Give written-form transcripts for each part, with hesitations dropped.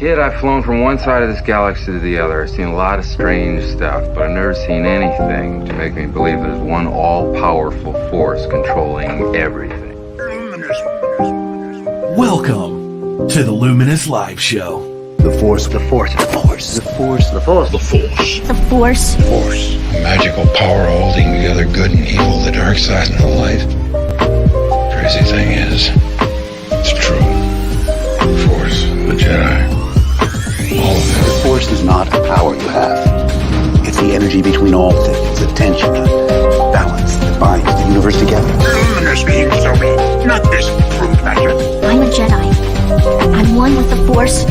kid, I've flown from one side of this galaxy to the other. I've seen a lot of strange stuff, but I've never seen anything to make me believe there's one all-powerful force controlling everything. Welcome to the Luminous Live Show. The Force. The Force. The Force. The Force. The Force. The Force. The Force. Force. A magical power holding together good and evil, the dark side and the light. Crazy thing is, it's true. The Force, the Jedi, all of it. The Force is not a power you have. It's the energy between all things, the tension, the balance that binds the universe together. Luminous beings tell me, not this fruit matter. I'm a Jedi. I'm one with the Force,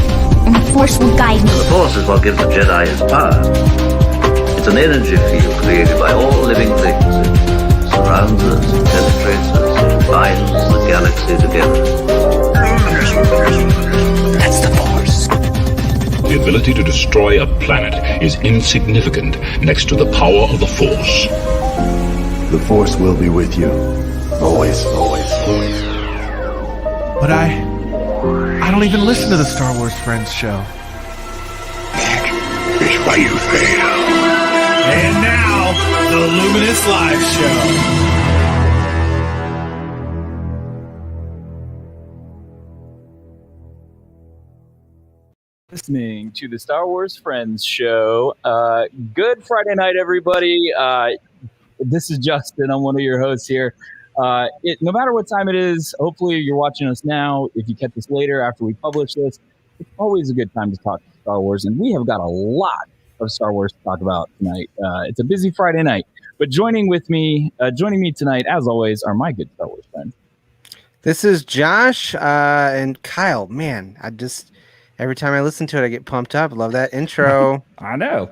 and the Force will guide me. The Force is what gives the Jedi his power. It's an energy field created by all living things. It surrounds us, penetrates us, it binds the galaxy together. That's the Force. The ability to destroy a planet is insignificant next to the power of the Force. The Force will be with you. Always, always, always. But I don't even listen to the Star Wars Friends show. That is why you fail. And now, the Luminous Live Show. Listening to the Star Wars Friends show. Good Friday night, everybody. This is Justin. I'm one of your hosts here. No matter what time it is, hopefully you're watching us now. If you catch this later after we publish this, it's always a good time to talk Star Wars, and we have got a lot of Star Wars to talk about tonight. It's a busy Friday night, but joining me tonight, as always, are my good Star Wars friends. This is Josh and Kyle. Man, every time I listen to it, I get pumped up. Love that intro. I know.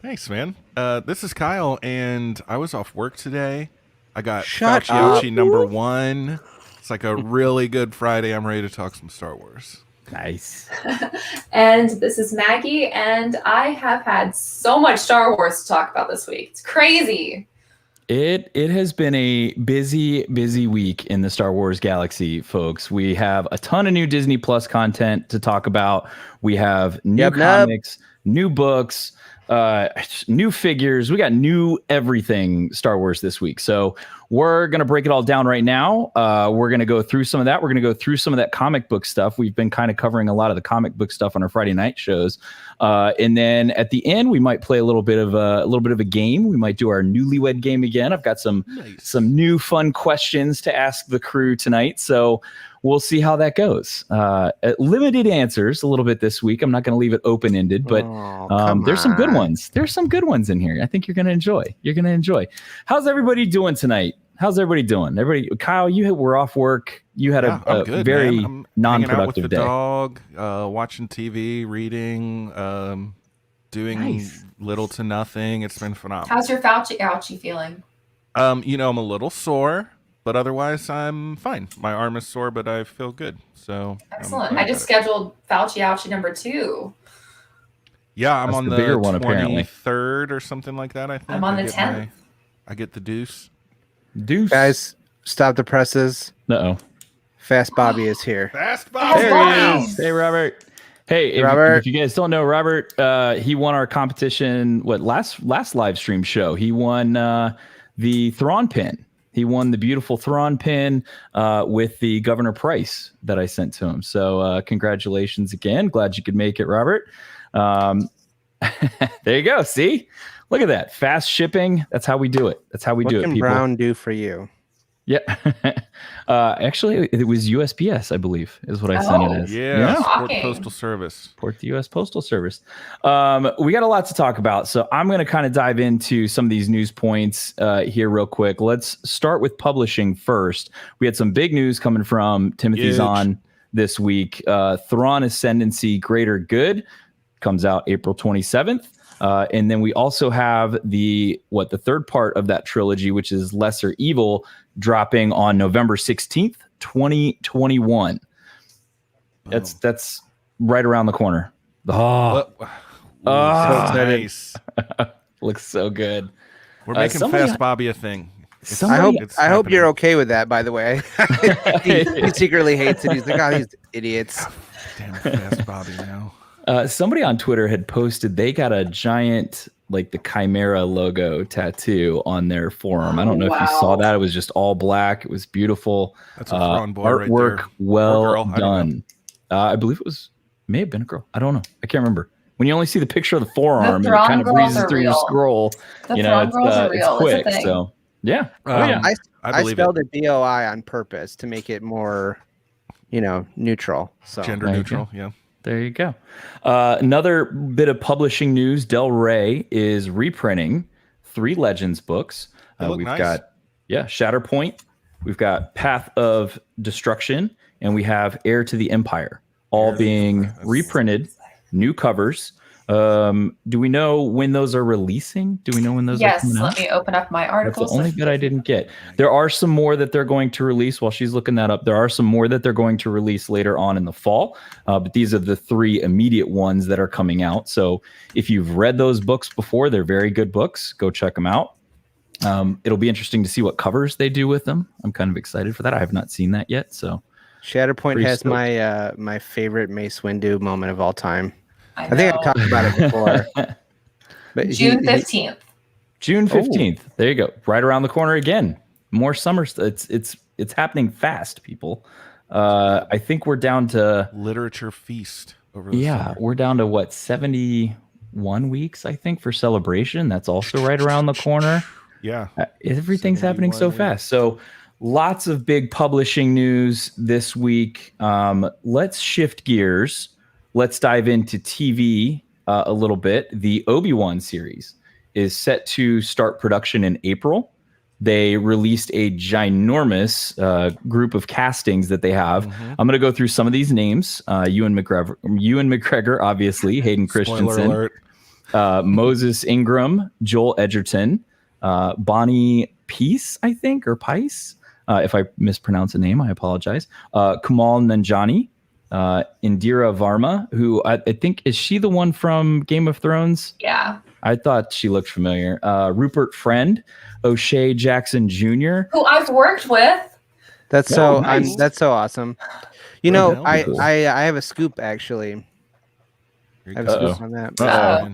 Thanks, man. This is Kyle, and I was off work today. I got Shut Fauci up. number 1. It's like a really good Friday. I'm ready to talk some Star Wars. Nice. And this is Maggie, and I have had so much Star Wars to talk about this week. It's crazy. It has been a busy week in the Star Wars galaxy, folks. We have a ton of new Disney Plus content to talk about. We have new comics, new books, new figures. We got new everything Star Wars this week. So we're going to break it all down right now. We're going to go through some of that. We're going to go through some of that comic book stuff. We've been kind of covering a lot of the comic book stuff on our Friday night shows. And then at the end, we might play a little bit of a game. We might do our newlywed game again. I've got some new fun questions to ask the crew tonight. So we'll see how that goes. Limited answers a little bit this week. I'm not going to leave it open-ended, but there's some good ones. There's some good ones in here. I think you're going to enjoy. How's everybody doing tonight? How's everybody doing? Kyle, you were off work. You had a good, very non-productive day. Dog, watching TV, reading, doing little to nothing. It's been phenomenal. How's your Fauci feeling? I'm a little sore, but otherwise I'm fine. My arm is sore, but I feel good. So excellent. I just scheduled Fauci number 2. Yeah, I'm on the bigger one, apparently. 23rd or something like that. I think I'm on the 10th. I get the deuce. Guys, stop the presses. Uh-oh. Fast Bobby is here. Fast Bobby. There he is. Hey, Robert. Hey, Robert. If you guys don't know, Robert, he won our competition, last live stream show. He won the Thrawn pin. He won the beautiful Thrawn pin with the Governor Price that I sent to him. So congratulations again. Glad you could make it, Robert. There you go. See? Look at that. Fast shipping. That's how we do it. What can Brown do for you? Yeah. Actually, it was USPS, I believe, is what I sent it as. Yeah. Port Postal Service. The U.S. Postal Service. We got a lot to talk about, so I'm going to kind of dive into some of these news points here real quick. Let's start with publishing first. We had some big news coming from Timothy Zahn this week. Thrawn Ascendancy Greater Good comes out April 27th. And then we also have the third part of that trilogy, which is Lesser Evil, dropping on November 16th, 2021. That's right around the corner. So nice. Looks so good. We're making Fast Bobby a thing. I hope you're okay with that. By the way, he secretly hates it. He's like, oh, these idiots. Damn fast Bobby now. Somebody on Twitter had posted they got a giant like the Chimera logo tattoo on their forearm. I don't know if you saw that. It was just all black. It was beautiful. That's a Thrawn boy artwork, right there. well done. I believe it may have been a girl. I don't know. I can't remember. When you only see the picture of the forearm, and it kind of breezes through your scroll. The Thrawn girls are real. It's quick. So yeah. I spelled it BOI on purpose to make it more, neutral. So gender neutral. Yeah. There you go. Another bit of publishing news. Del Rey is reprinting 3 Legends books. We've got Shatterpoint. We've got Path of Destruction, and we have Heir to the Empire, all being reprinted, new covers. Do we know when those are releasing? Do we know when those are coming out? Let me open up my article. That's the only bit I didn't get. There are some more that they're going to release while she's looking that up. There are some more that they're going to release later on in the fall. But these are the 3 immediate ones that are coming out. So if you've read those books before, they're very good books. Go check them out. It'll be interesting to see what covers they do with them. I'm kind of excited for that. I have not seen that yet. So Shatterpoint has my favorite Mace Windu moment of all time. I think I've talked about it before. But June 15th. June 15th. There you go. Right around the corner again. More summer. It's happening fast, people. I think we're down to literature feast over the summer. We're down to what, 71 weeks, I think, for Celebration. That's also right around the corner. Yeah. Everything's happening so fast. So lots of big publishing news this week. Let's shift gears. Let's dive into TV a little bit. The Obi-Wan series is set to start production in April. They released a ginormous group of castings that they have. I'm going to go through some of these names. Ewan McGregor, obviously, Hayden Christensen, Moses Ingram, Joel Edgerton, Bonnie Peace, I think, or Pice. If I mispronounce a name, I apologize. Kumail Nanjiani. Indira Varma, who I think, is she the one from Game of Thrones? Yeah. I thought she looked familiar. Rupert Friend, O'Shea Jackson Jr., who I've worked with. That's that's so awesome. I have a scoop actually. I have a scoop on that.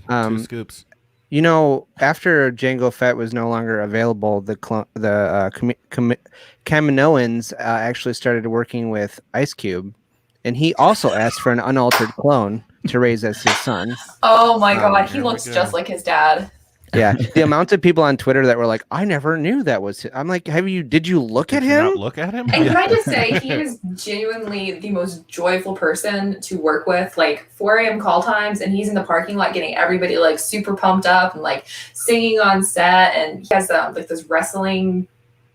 2 scoops. After Jango Fett was no longer available, the Kaminoans actually started working with Ice Cube. And he also asked for an unaltered clone to raise as his son. Oh my God, he looks just like his dad. Yeah, the amount of people on Twitter that were like, "I never knew that was him." I'm like, did you look at him? Not look at him? And can I just say, he is genuinely the most joyful person to work with. Like 4 a.m. call times, and he's in the parking lot getting everybody like super pumped up and like singing on set. And he has like those wrestling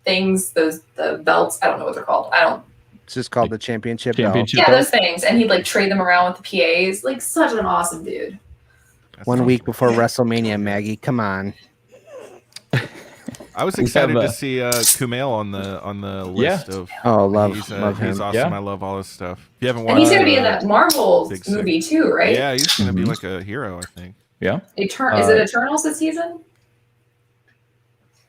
things, the belts. I don't know what they're called. It's just called the championship. Yeah, those things. And he'd like trade them around with the PAs. Like such an awesome dude. That's 1 week before WrestleMania, Maggie. Come on. I was excited to see Kumail on the list of. Oh, love him. He's awesome. Yeah. I love all his stuff. If you haven't watched, and he's gonna be in that Marvel movie too, right? Yeah, he's gonna be like a hero, I think. Yeah. Is it Eternals this season?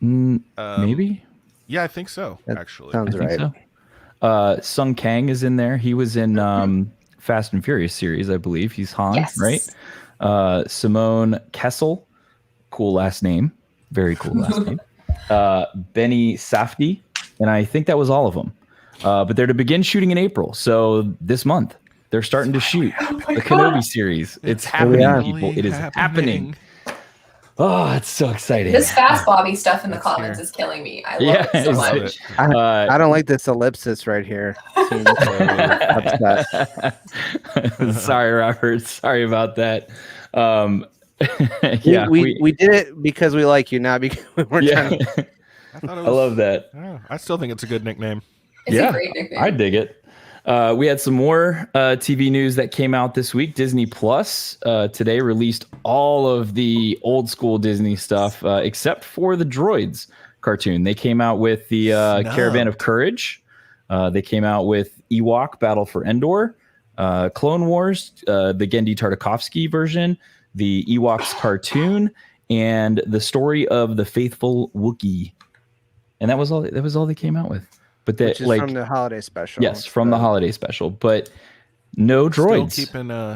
Maybe. Yeah, I think so. Actually, sounds right. So. Sung Kang is in there. He was in Fast and Furious series, I believe. He's Han, right? Simone Kessel, cool last name, very cool last name. Benny Safdie, and I think that was all of them. But they're to begin shooting in April, so this month they're starting to shoot the Kenobi series. It's happening, people. It is happening. Oh, it's so exciting. This Fast Bobby stuff in the comments is killing me. I love it so much. I don't like this ellipsis right here. Sorry, Robert. Sorry about that. We did it because we like you, not because we weren't trying to. I love that. I still think it's a good nickname. It's a great nickname. I dig it. We had some more TV news that came out this week. Disney Plus today released all of the old school Disney stuff except for the Droids cartoon. They came out with the Caravan of Courage. They came out with Ewok Battle for Endor, Clone Wars, the Genndy Tartakovsky version, the Ewoks cartoon, and the story of the faithful Wookiee. and that was all. That was all they came out with. But that, which is like, from the holiday special. Yes, from the holiday special, but no droids.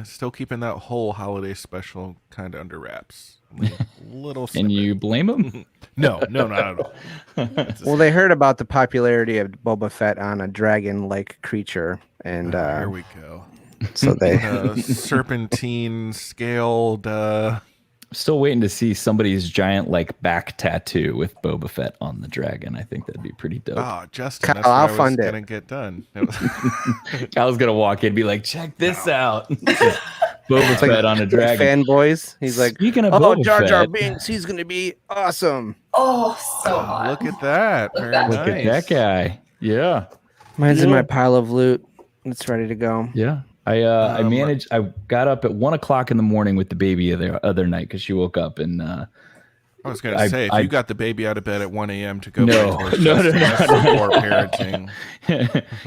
Still keeping that whole holiday special kind of under wraps. Little and you blame them? No, not at all. Well, they heard about the popularity of Boba Fett on a dragon-like creature, and here we go. So they serpentine scaled. Still waiting to see somebody's giant like back tattoo with Boba Fett on the dragon. I think that'd be pretty dope. Oh, Justin, that's I'll what I was fund it. gonna get done. Kyle's gonna walk in and be like, check this out. Boba Fett on a dragon. Fanboys. He's like, Speaking of oh, Boba Jar Jar Fett, Binks, he's gonna be awesome. Oh, so hot. Look at that. Very look at that guy. Yeah. Mine's in my pile of loot. It's ready to go. Yeah. I managed. I got up at 1 o'clock in the morning with the baby the other night because she woke up, and I was gonna say, if you got the baby out of bed at 1 a.m. to go, No. for parenting,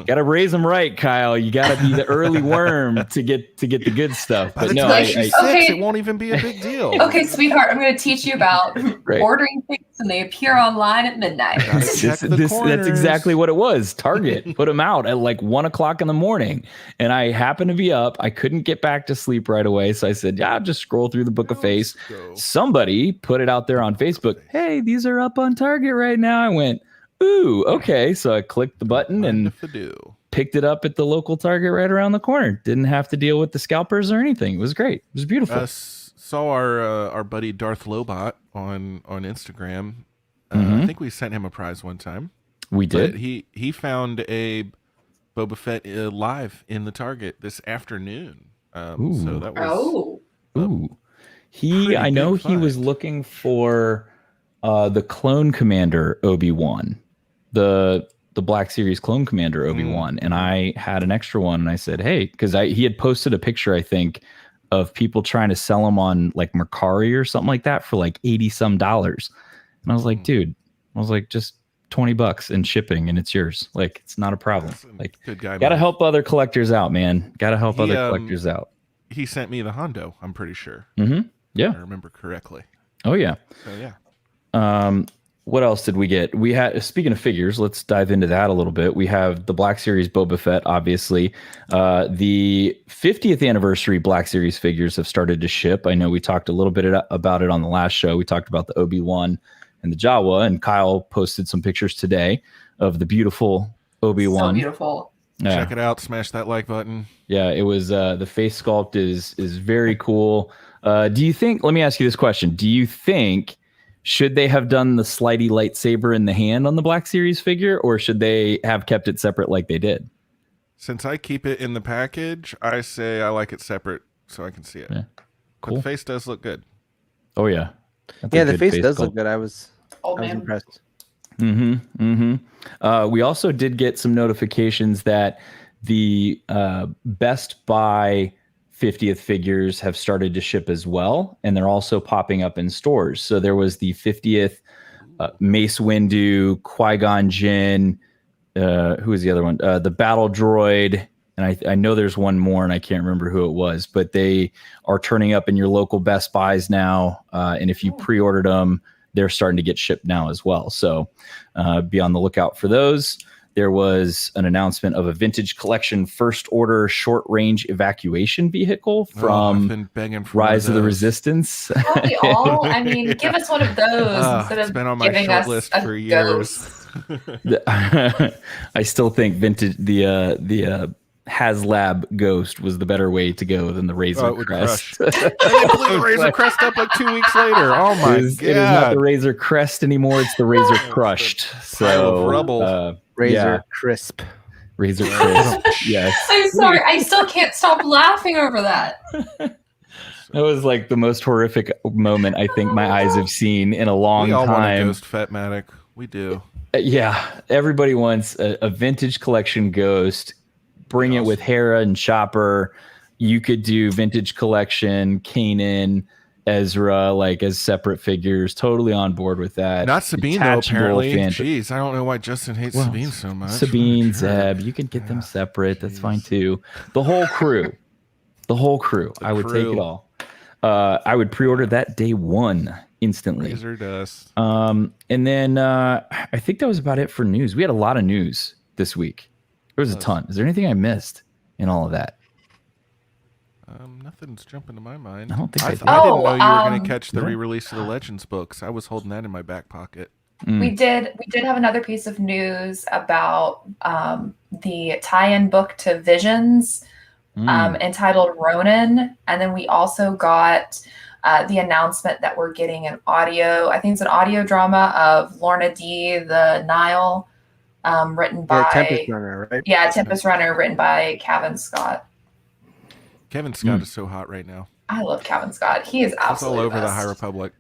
got to raise them right, Kyle. You got to be the early worm to get the good stuff. by But the no, time I, she's I, 6, it won't even be a big deal. Okay, sweetheart, I'm going to teach you about Right. ordering things and they appear online at midnight. that's exactly what it was. Target put them out at like 1 o'clock in the morning, and I happened to be up. I couldn't get back to sleep right away, so I said, "Yeah, I'll just scroll through the Book of Face." Somebody put it out there on Facebook. Hey, these are up on Target right now. I went, ooh, okay. So I clicked the button and picked it up at the local Target right around the corner. Didn't have to deal with the scalpers or anything. It was great. It was beautiful. Saw our buddy Darth Lobot on Instagram. I think we sent him a prize one time. We did. But he found a Boba Fett live in the Target this afternoon. So that was ooh. I know he was looking for the Clone Commander Obi-Wan, the Black Series Clone Commander Obi-Wan, and I had an extra one, and I said, hey, because he had posted a picture, I think, of people trying to sell them on like Mercari or something like that for like $80 some. And I was like, dude, just $20 and shipping, and it's yours. Like, it's not a problem. Like, good guy, gotta man. help other collectors out, man. Gotta help other collectors out. He sent me the Hondo, I'm pretty sure. Yeah, I remember correctly. Oh yeah. So yeah. What else did we get? We had, speaking of figures, let's dive into that a little bit. We have the Black Series Boba Fett, obviously. The 50th anniversary Black Series figures have started to ship. I know we talked a little bit about it on the last show. We talked about the Obi-Wan and the Jawa, and Kyle posted some pictures today of the beautiful Obi-Wan. So beautiful. Yeah. Check it out. Smash that like button. Yeah, it was the face sculpt is very cool. Do you think? Let me ask you this question: do you think should they have done the slidey lightsaber in the hand on the Black Series figure, or should they have kept it separate like they did? Since I keep it in the package, I say I like it separate so I can see it. Yeah. Cool. But the face does look good. Oh yeah, yeah, the face does look good. I was impressed. We also did get some notifications that the Best Buy 50th figures have started to ship as well, and they're also popping up in stores. So there was the 50th Mace Windu, Qui-Gon Jinn, who was the other one? The Battle Droid, and I know there's one more, and I can't remember who it was, but they are turning up in your local Best Buys now, and if you pre-ordered them, they're starting to get shipped now as well. So be on the lookout for those. There was an announcement of a vintage collection first order short range evacuation vehicle from Rise of the Resistance. Don't we all? I mean, give us one of those instead of been on my giving short us list a for years. I still think vintage the HasLab Ghost was the better way to go than the Razor Crest. They blew the Razor Crest up like 2 weeks later. Oh my god! It is not the Razor Crest anymore. It's the Razor Crushed. Pile of rubble. Razor Crisp. Razor Crisp. Yes. I'm sorry. I still can't stop laughing over that. That was like the most horrific moment I think my eyes have seen in a long time. We all want a Ghost Fatmatic. We do. Yeah. Everybody wants a vintage collection Ghost. Bring it with Hera and Chopper. You could do vintage collection Kanan, Ezra, like as separate figures. Totally on board with that. Not Sabine though, apparently. Jeez, I don't know why Justin hates Sabine so much. Sabine, Zeb, you can get them separate. That's fine too. The whole crew. I would take it all. I would pre-order that day one. instantly. Razor dust. And then I think that was about it for news. We had a lot of news this week. There was a ton. Is there anything I missed in all of that? Nothing's jumping to my mind. I don't think I I didn't know you were going to catch the re-release of the Legends books. I was holding that in my back pocket. We did have another piece of news about the tie-in book to Visions entitled Ronin. And then we also got the announcement that we're getting an audio, I think it's an audio drama of Lorna D, the Nile, written by... Tempest Runner, right? Yeah, Tempest Runner, written by Kevin Scott. Kevin Scott is so hot right now. I love Kevin Scott. He is absolutely all over the the High Republic.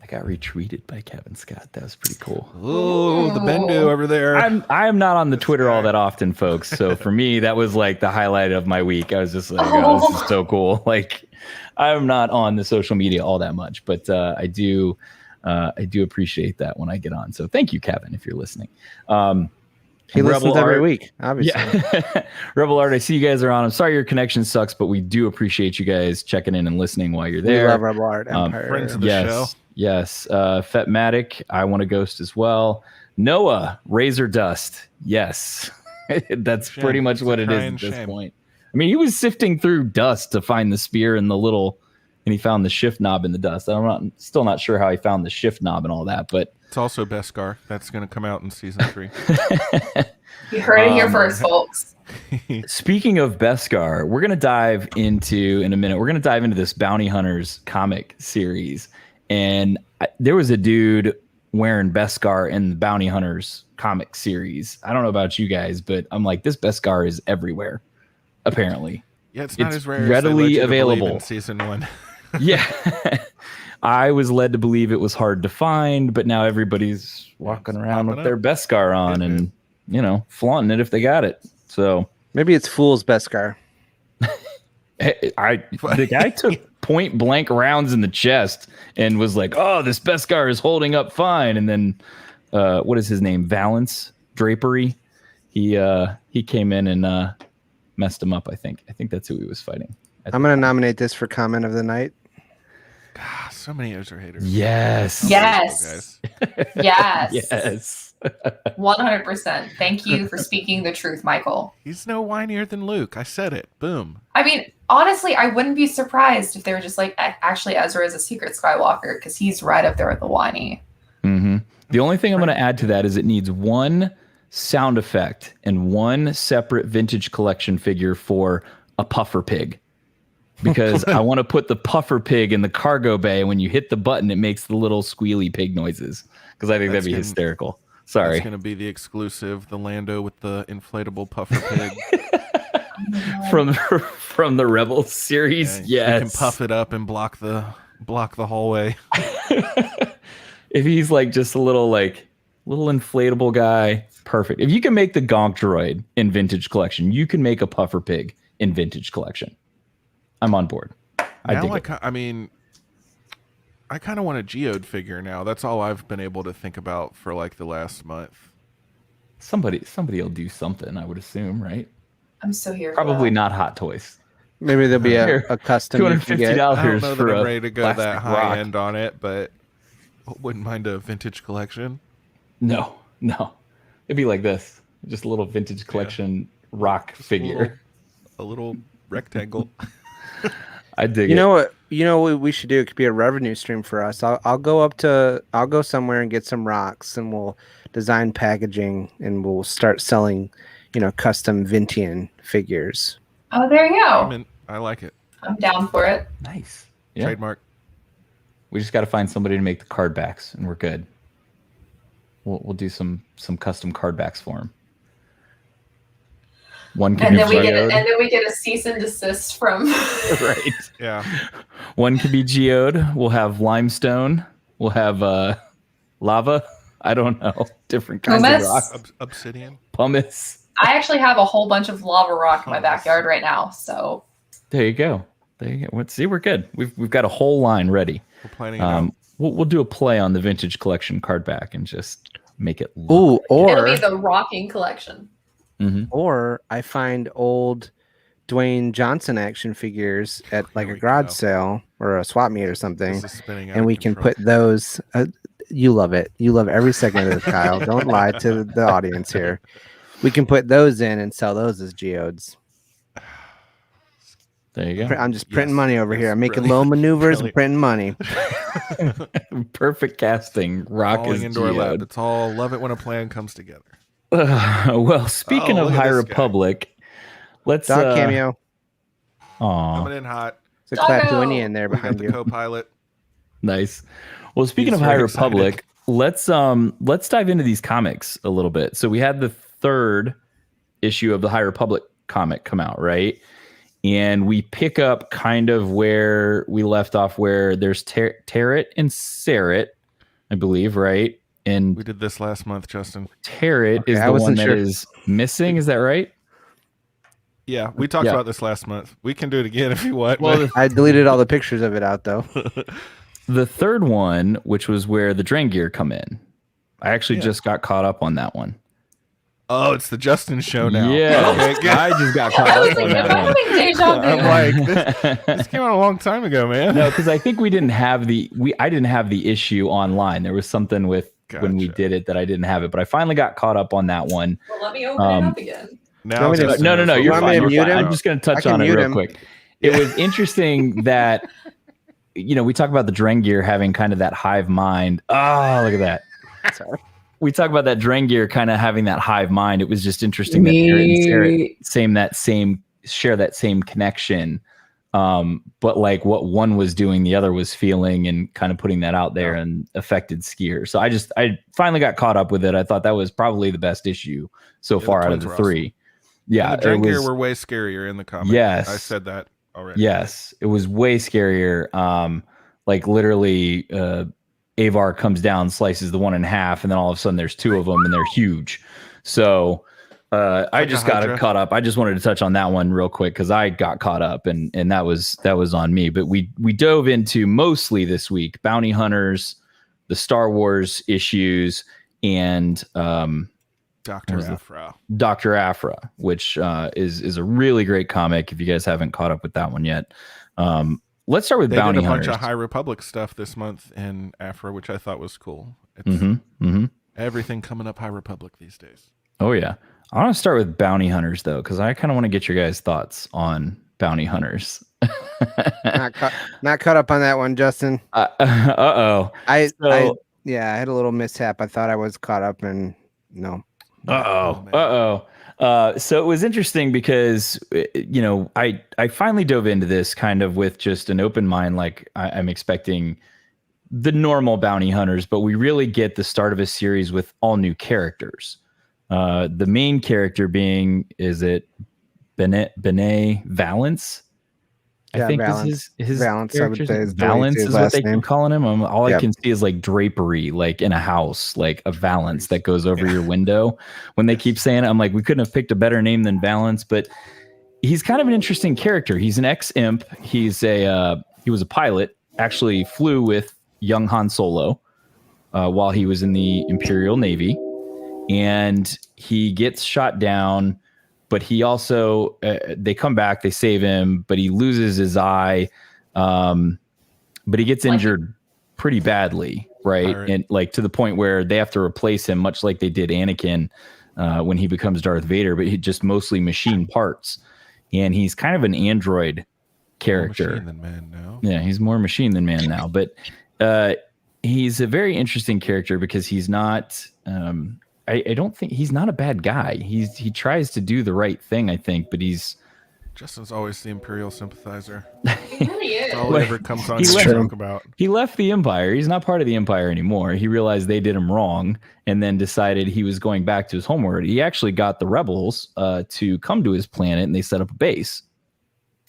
I got retweeted by Kevin Scott. That was pretty cool. Oh, the Bendu over there. I am not on the Twitter all that often, folks. So for me, that was like the highlight of my week. I was just like, oh, this is so cool. Like, I'm not on the social media all that much, but I do appreciate that when I get on. So thank you, Kevin, if you're listening. He listens every week, obviously. Yeah. Rebel Art, I see you guys are on. I'm sorry your connection sucks, but we do appreciate you guys checking in and listening while you're there. We love Rebel Art Empire. Friends of the show. Yes. Fetmatic, I Want a Ghost as well. Noah, Razor Dust. Yes. That's pretty much what it is at this point. I mean, he was sifting through dust to find the spear and and he found the shift knob in the dust. Still not sure how he found the shift knob and all that, but it's also Beskar. That's going to come out in season 3. You heard it here first, folks. Speaking of Beskar, we're going to dive into, in a minute, we're going to dive into this Bounty Hunters comic series. And there was a dude wearing Beskar in the Bounty Hunters comic series. I don't know about you guys, but I'm like, this Beskar is everywhere, apparently. Yeah, it's not as rare readily as available in season 1. Yeah. I was led to believe it was hard to find, but now everybody's walking around with their Beskar on and, flaunting it if they got it. So maybe it's Fool's Beskar. The guy took point blank rounds in the chest and was like, "Oh, this Beskar is holding up fine." And then, what is his name? Valance Drapery. He came in and messed him up. I think that's who he was fighting. I'm gonna nominate this for comment of the night. God, so many Ezra haters. Yes. Yes. Yes. Yes. 100%. Thank you for speaking the truth, Michael. He's no whinier than Luke. I said it. Boom. I mean, honestly, I wouldn't be surprised if they were just like, actually, Ezra is a secret Skywalker because he's right up there with the whiny. Mm-hmm. The only thing I'm going to add to that is it needs one sound effect and one separate vintage collection figure for a puffer pig. Because I want to put the puffer pig in the cargo bay. When you hit the button, it makes the little squealy pig noises. Because I think that'd be hysterical. Sorry. It's going to be the exclusive, the Lando with the inflatable puffer pig. from the Rebels series. Yeah, you can puff it up and block the hallway. If he's like just a little inflatable guy, perfect. If you can make the Gonk droid in vintage collection, you can make a puffer pig in vintage collection. I'm on board. I kind of want a geode figure now. That's all I've been able to think about for like the last month. Somebody will do something, I would assume, right? I'm so here. Probably not Hot Toys. Maybe there'll be a custom. $250 I don't know for that I'm ready to go that high rock. end on it, but wouldn't mind a vintage collection. No. It'd be like this. Just a little vintage collection rock figure. A little rectangle. I dig it. You know what we should do? It could be a revenue stream for us. I'll go somewhere and get some rocks, and we'll design packaging, and we'll start selling, custom Vintian figures. Oh, there you go. I like it. I'm down for it. Nice. Yeah. Trademark. We just got to find somebody to make the card backs, and we're good. We'll do some custom card backs for him. And then we get a cease and desist from. Right. Yeah. One could be geode. We'll have limestone. We'll have lava. I don't know. Different kinds of rocks. Obsidian. Pumice. I actually have a whole bunch of lava rock in my backyard right now. So. There you go. Let's see. We're good. We've got a whole line ready. We're planning it out. We'll do a play on the vintage collection card back and just make it. Ooh, or it'll be the rocking collection. Mm-hmm. Or I find old Dwayne Johnson action figures at like a garage sale or a swap meet or something, and we can put those. You love it. You love every second of this, Kyle. Don't lie to the audience here. We can put those in and sell those as geodes. There you go. I'm just printing money over here. I'm making low maneuvers and printing money. Perfect casting. Rock Falling is into our lap. geode. It's all love it when a plan comes together. Well, speaking of High Republic, let's Dog cameo. Coming in hot. It's a Claptonian there behind you. Co-pilot. Nice. Well, speaking of High Republic, let's dive into these comics a little bit. So we had the 3rd issue of the High Republic comic come out, right? And we pick up kind of where we left off, where there's Tarrant and Sarret, I believe, right? And we did this last month, Justin. Tarrant is the one that is missing. Is that right? Yeah, we talked about this last month. We can do it again if you want. Well, I deleted all the pictures of it out, though. The 3rd one, which was where the Drengir come in, I actually just got caught up on that one. Oh, it's the Justin show now. Yeah, okay, I just got caught up on that one. I'm like, this came out a long time ago, man. No, because I think I didn't have the issue online. There was something with when we did it that I didn't have it, but I finally got caught up on that one. Well, let me open it up again. Now, no, you're fine. I'm just going to touch on it real quick. It was interesting that, we talk about the Drengir having kind of that hive mind. Oh, look at that. Sorry. We talk about that Drengir kind of having that hive mind. It was just interesting that Tarrant and Sarret share that same connection. But like what one was doing, the other was feeling and kind of putting that out there and affected Skier. So I finally got caught up with it. I thought that was probably the best issue so far out of the 3. Yeah, and the Drengir were way scarier in the comic. Yes, I said that already. Yes, it was way scarier. Like literally, Avar comes down, slices the one in half, and then all of a sudden there's 2 of them, and they're huge. So I just got caught up. I just wanted to touch on that one real quick because I got caught up, and that was on me. But we dove into mostly this week Bounty Hunters, the Star Wars issues, and Dr. Aphra, which is a really great comic. If you guys haven't caught up with that one yet, let's start with Bounty Hunters. They did a bunch of High Republic stuff this month in Aphra, which I thought was cool. It's everything coming up High Republic these days. Oh yeah, I want to start with Bounty Hunters though, because I kind of want to get your guys' thoughts on Bounty Hunters. Not caught up on that one, Justin. Uh-oh. I had a little mishap. I thought I was caught up, and no. So it was interesting because, I finally dove into this kind of with just an open mind. Like I'm expecting the normal Bounty Hunters, but we really get the start of a series with all new characters. The main character being, is it Benet Valence? I think Valence. this is his Valence. I would say Valence is what they keep calling him. I can see is like drapery, like in a house, like a valance that goes over your window. When they keep saying it, I'm like, we couldn't have picked a better name than Valence. But he's kind of an interesting character. He's an ex-imp. He was a pilot. Actually, flew with young Han Solo while he was in the Imperial Navy, and he gets shot down. But he also, they come back, they save him, but he loses his eye. But he gets injured pretty badly, right? And like to the point where they have to replace him, much like they did Anakin when he becomes Darth Vader, but he just mostly machine parts. And he's kind of an android character. More machine than man now. Yeah, he's more machine than man now. But he's a very interesting character because he's not... I don't think he's not a bad guy. He tries to do the right thing, I think, but Justin's always the Imperial sympathizer. He really is. That's all he ever comes on to talk about. He left the Empire. He's not part of the Empire anymore. He realized they did him wrong and then decided he was going back to his homeworld. He actually got the rebels to come to his planet, and they set up a base,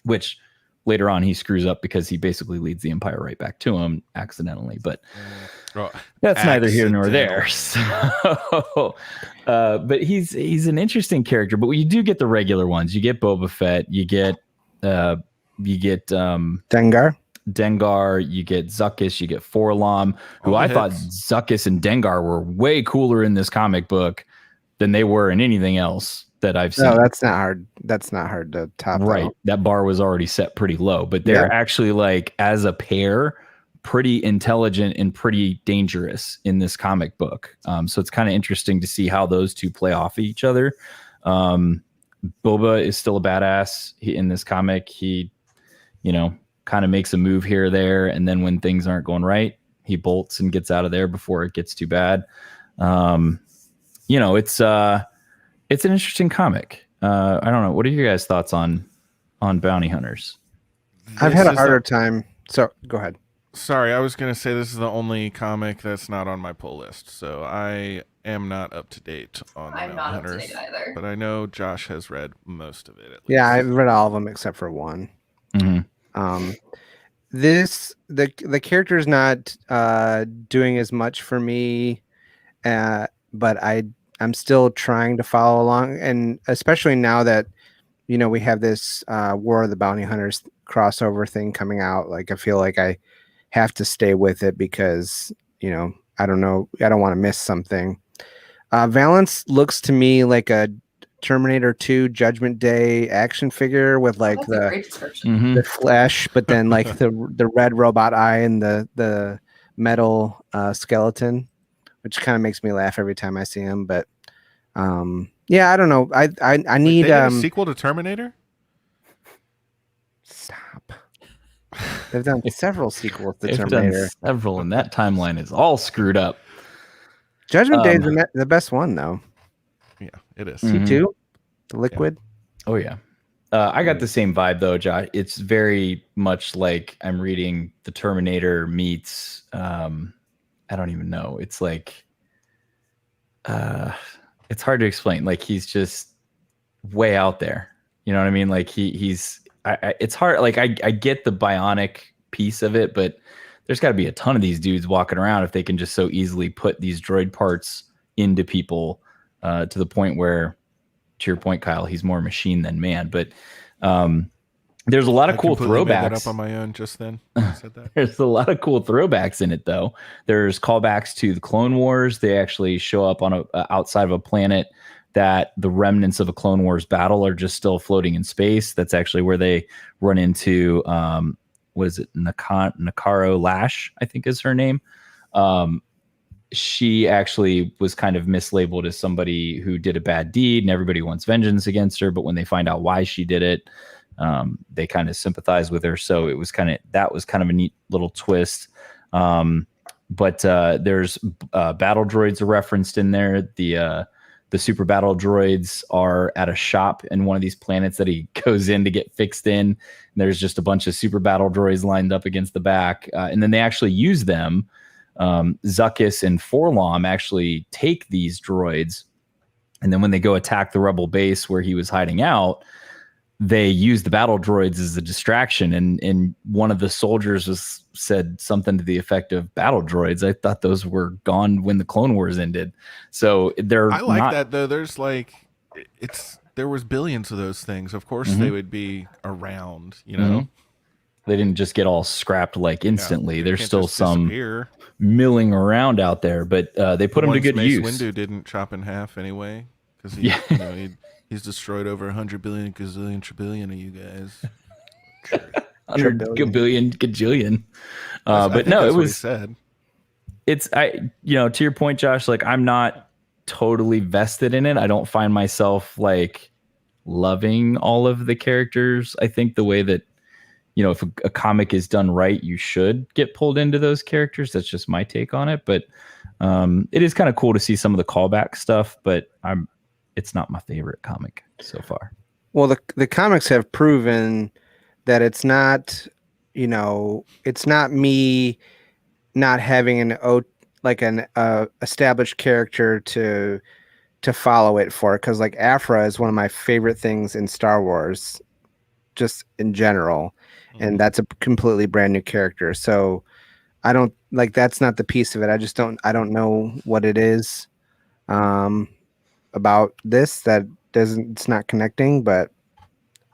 which later on he screws up because he basically leads the Empire right back to him accidentally. But that's neither here nor there. So, but he's an interesting character. But you do get the regular ones. You get Boba Fett. You get Dengar. You get Zuckuss. You get Forlom, who I thought Zuckuss and Dengar were way cooler in this comic book than they were in anything else. that I've seen. No, that's not hard. That's not hard to top. Right. Though. That bar was already set pretty low, but they're actually like, as a pair, pretty intelligent and pretty dangerous in this comic book. So it's kind of interesting to see how those two play off each other. Boba is still a badass in this comic. He, kind of makes a move here or there. And then when things aren't going right, he bolts and gets out of there before it gets too bad. It's an interesting comic. I don't know. What are your guys' thoughts on bounty hunters? I've had a harder time. So go ahead. Sorry, I was going to say this is the only comic that's not on my pull list. So I am not up to date on I'm not up to date either. But I know Josh has read most of it. At least. Yeah, I've read all of them except for one. Mm-hmm. The character is not doing as much for me, but I'm still trying to follow along, and especially now that we have this War of the Bounty Hunters crossover thing coming out. Like I feel like I have to stay with it because I don't know, I don't want to miss something. Valance looks to me like a Terminator 2 Judgment Day action figure with like the flesh, but then like the red robot eye and the metal skeleton, which kind of makes me laugh every time I see him. But yeah, I don't know. I need they did a sequel to Terminator. Stop. They've done several sequels to They've Terminator. done several, and that timeline is all screwed up. Judgment Day is the best one, though. Yeah, it is. T2, the liquid. Yeah. Oh yeah. I got the same vibe though, Josh. It's very much like I'm reading the Terminator meets. I don't even know. It's like, it's hard to explain. Like he's just way out there. You know what I mean? Like he's. It's hard. Like I get the bionic piece of it, but there's got to be a ton of these dudes walking around if they can just so easily put these droid parts into people to the point where, to your point, Kyle, he's more machine than man. But there's a lot of cool throwbacks. Made that up on my own just then. I said that. There's a lot of cool throwbacks in it, though. There's callbacks to the Clone Wars. They actually show up on outside of a planet that the remnants of a Clone Wars battle are just still floating in space. That's actually where they run into, what is it? Nakaro Lash, I think is her name. She actually was kind of mislabeled as somebody who did a bad deed and everybody wants vengeance against her. But when they find out why she did it, they kind of sympathize with her. So that was kind of a neat little twist. But there's battle droids are referenced in there. The super battle droids are at a shop in one of these planets that he goes in to get fixed in. And there's just a bunch of super battle droids lined up against the back. And then they actually use them. Zuckuss and Forlom actually take these droids. And then when they go attack the rebel base where he was hiding out, they use the battle droids as a distraction. And one of the soldiers said something to the effect of, battle droids, I thought those were gone when the Clone Wars ended. So I like that though. There's there was billions of those things. Of course they would be around, They didn't just get all scrapped like instantly. Yeah, there's still some disappear. milling around out there, but they put them to good Mace use. Windu didn't chop in half anyway, because he's destroyed over 100 billion gazillion trillion of you guys. 100 billion gajillion. But no, it was said. To your point, Josh, like I'm not totally vested in it. I don't find myself like loving all of the characters. I think the way that, if a comic is done right, you should get pulled into those characters. That's just my take on it. But it is kind of cool to see some of the callback stuff, but it's not my favorite comic so far. Well, the comics have proven that it's not, it's not me not having an established character to follow it for, because like Aphra is one of my favorite things in Star Wars, just in general, and that's a completely brand new character. So I don't like, that's not the piece of it. I don't know what it is about this that it's not connecting, but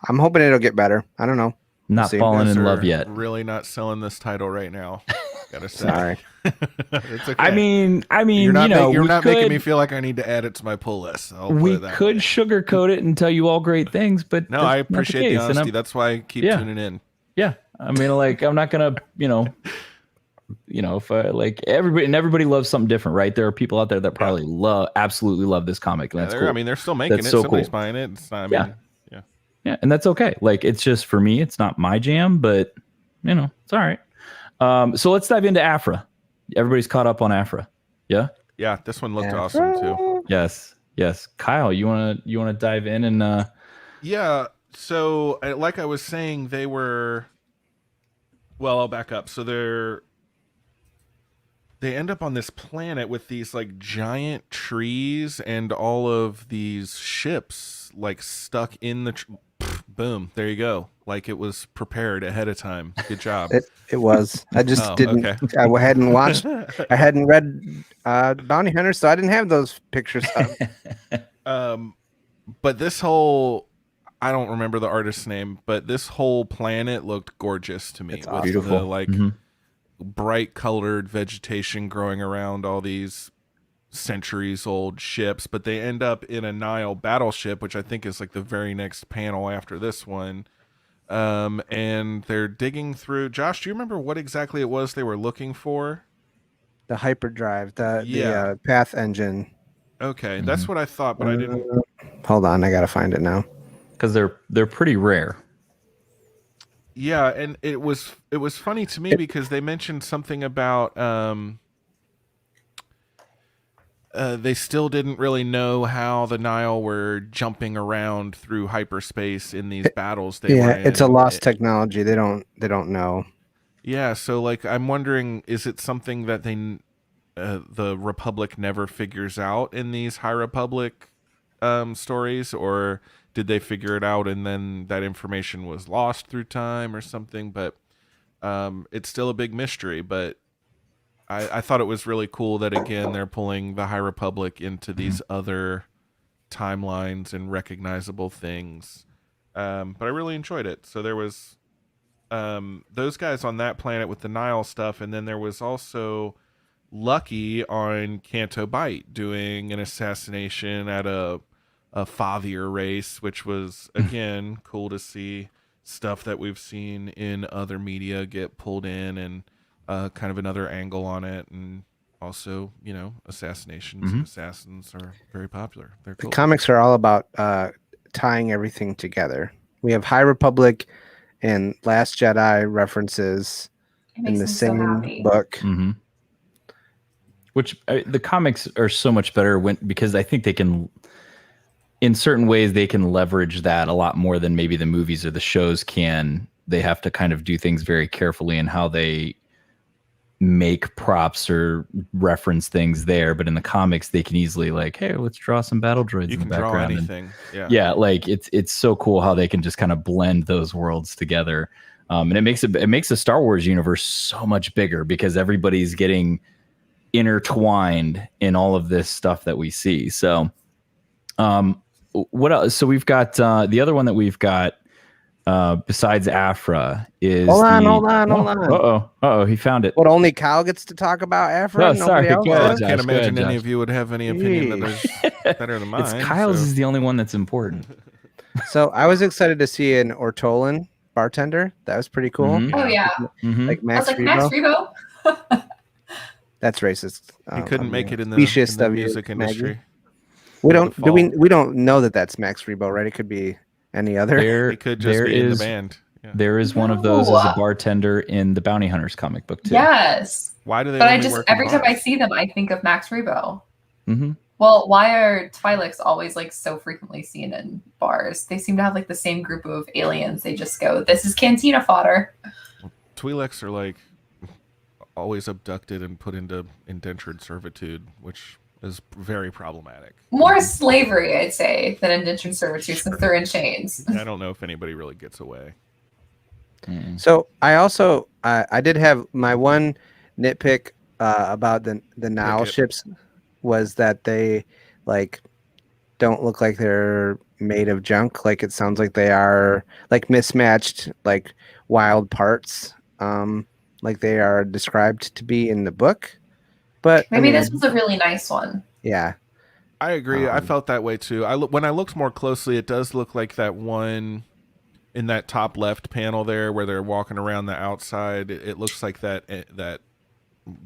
I'm hoping it'll get better. I don't know. Not falling in love yet. Really not selling this title right now. Gotta say. Sorry. It's okay. I mean, you're not, we making could- me feel like I need to add it to my pull list. I'll put we it that could way. sugarcoat it and tell you all great things, but No, that's I not appreciate the case, and honesty. That's why I keep tuning in. Yeah, I mean, like, I'm not gonna, if I, like everybody loves something different, right? There are people out there that probably absolutely love this comic. And that's cool. I mean, they're still making that's it. So Somebody's cool. buying it. It's not, yeah, and that's okay. Like, it's just, for me, it's not my jam, but it's all right. So let's dive into Afra. Everybody's caught up on Afra. Yeah. Yeah, this one looked awesome too. Yes. Kyle, you wanna dive in and Yeah. So, like I was saying, they were. Well, I'll back up. So they end up on this planet with these like giant trees and all of these ships like stuck in the. Boom! There you go. Like it was prepared ahead of time. Good job. It was. I just didn't. Okay. I hadn't watched. I hadn't read Bounty Hunters, so I didn't have those pictures up. But this whole. I don't remember the artist's name, but this whole planet looked gorgeous to me. It's with beautiful. The like bright colored vegetation growing around all these centuries old ships, but they end up in a Nile battleship, which I think is like the very next panel after this one. And they're digging through. Josh, do you remember what exactly it was they were looking for? The hyperdrive, the path engine. Okay, that's what I thought, but I didn't. Hold on, I gotta find it now. because they're pretty rare. Yeah, and it was funny to me because they mentioned something about they still didn't really know how the Nile were jumping around through hyperspace in these battles they were in. It's a lost technology. They don't know. Yeah, so like I'm wondering, is it something that the Republic never figures out in these High Republic stories, or did they figure it out and then that information was lost through time or something? But it's still a big mystery. But I thought it was really cool that, again, they're pulling the High Republic into these other timelines and recognizable things. But I really enjoyed it. So there was those guys on that planet with the Nile stuff, and then there was also Lucky on Canto Bight doing an assassination at a fathier race, which was, again, cool to see stuff that we've seen in other media get pulled in and kind of another angle on it. And also, assassinations and assassins are very popular. They're cool. The comics are all about tying everything together. We have High Republic and Last Jedi references in the same book. Mm-hmm. Which the comics are so much better because I think they can, in certain ways, they can leverage that a lot more than maybe the movies or the shows can. They have to kind of do things very carefully in how they make props or reference things there. But in the comics, they can easily like, hey, let's draw some battle droids in the background. You can draw anything. Yeah, like it's so cool how they can just kind of blend those worlds together. And it makes the Star Wars universe so much bigger because everybody's getting intertwined in all of this stuff that we see. So what else? So we've got the other one that we've got besides Afra is hold on. Uh-oh, he found it. What, only Kyle gets to talk about Afra? Oh, sorry. Else? I can't imagine any of you would have any opinion that is better than mine. It's Kyle's is the only one that's important. So I was excited to see an Ortolan bartender. That was pretty cool. Mm-hmm. Oh yeah. Mm-hmm. Like Max I was like, Rebo. Max Rebo? That's racist. He couldn't make it in the, specious in the music industry. We don't know that that's Max Rebo, right? It could be any other. He could just be in the band. Yeah. There is one of those as a bartender in the Bounty Hunters comic book too. Yes. Why do they? But only work every in time I bars? see them, I think of Max Rebo. Mm-hmm. Well, why are Twi'leks always like so frequently seen in bars? They seem to have like the same group of aliens. They just go, "This is cantina fodder." Twi'leks are like always abducted and put into indentured servitude, which is very problematic. More slavery, I'd say, than indentured servitude since they're in chains. I don't know if anybody really gets away. So I also I did have my one nitpick about the Nile ships was that they like don't look like they're made of junk. Like it sounds like they are like mismatched, like wild parts. like they are described to be in the book. But maybe this was a really nice one. Yeah, I agree. I felt that way too. When I looked more closely, it does look like that one in that top left panel there where they're walking around the outside. It looks like that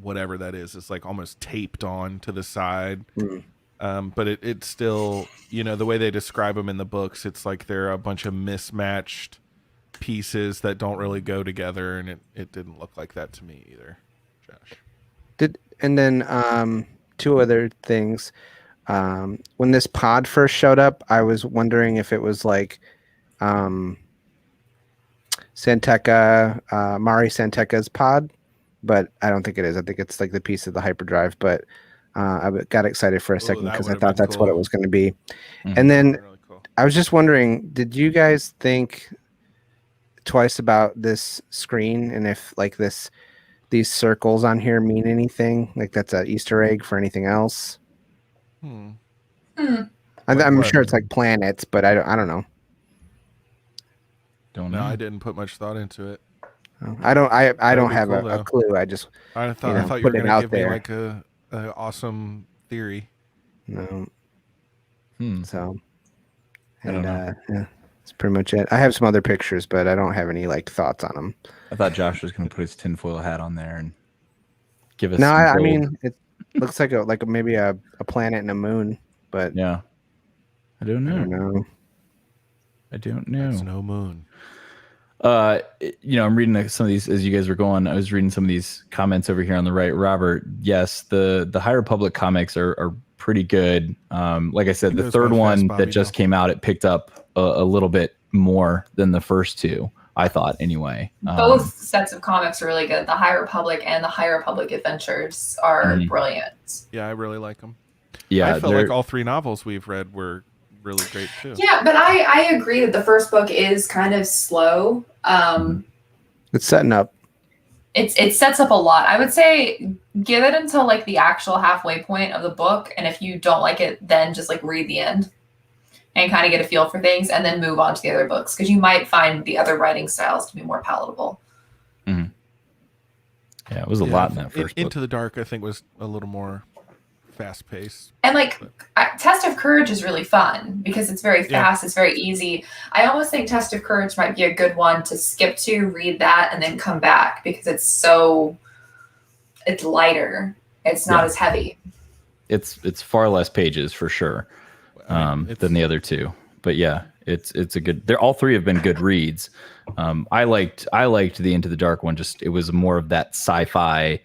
whatever that is like almost taped on to the side. But it's still, the way they describe them in the books, it's like they're a bunch of mismatched pieces that don't really go together, and it didn't look like that to me either. Josh. And then two other things. When this pod first showed up, I was wondering if it was like Santeca, Mari Santeca's pod, but I don't think it is. I think it's like the piece of the hyperdrive, but I got excited for a second because I thought that's what it was going to be. And then really cool. I was just wondering, did you guys think twice about this screen and if like these circles on here mean anything? Like that's an Easter egg for anything else? I'm sure it's like planets, but I don't know. Don't know. No, I didn't put much thought into it. I don't have a clue. I thought you were going to give me like a awesome theory. No. So, and yeah, that's pretty much it. I have some other pictures, but I don't have any like thoughts on them. I thought Josh was going to put his tinfoil hat on there and give us. No, I mean it looks like maybe a planet and a moon, but yeah, I don't know. I don't know. There's no moon. I'm reading some of these as you guys were going. I was reading some of these comments over here on the right. Robert, yes, the High Republic comics are pretty good. Like I said, the third one that just came out, it picked up a little bit more than the first two, I thought, anyway. Both sets of comics are really good. The High Republic and the High Republic Adventures are brilliant. Yeah, I really like them. Yeah, I felt like all three novels we've read were really great too. Yeah, but I agree that the first book is kind of slow. It's setting up. It sets up a lot. I would say give it until like the actual halfway point of the book, and if you don't like it, then just like read the end and kind of get a feel for things, and then move on to the other books because you might find the other writing styles to be more palatable. Yeah, it was a lot in that first book. Into the Dark, I think, was a little more fast-paced. And like Test of Courage is really fun because it's very fast, it's very easy. I almost think Test of Courage might be a good one to skip to, read that, and then come back because it's lighter. It's not as heavy. It's far less pages for sure than the other two. But yeah, it's a good. They're all three have been good reads. I liked the Into the Dark one. Just it was more of that sci-fi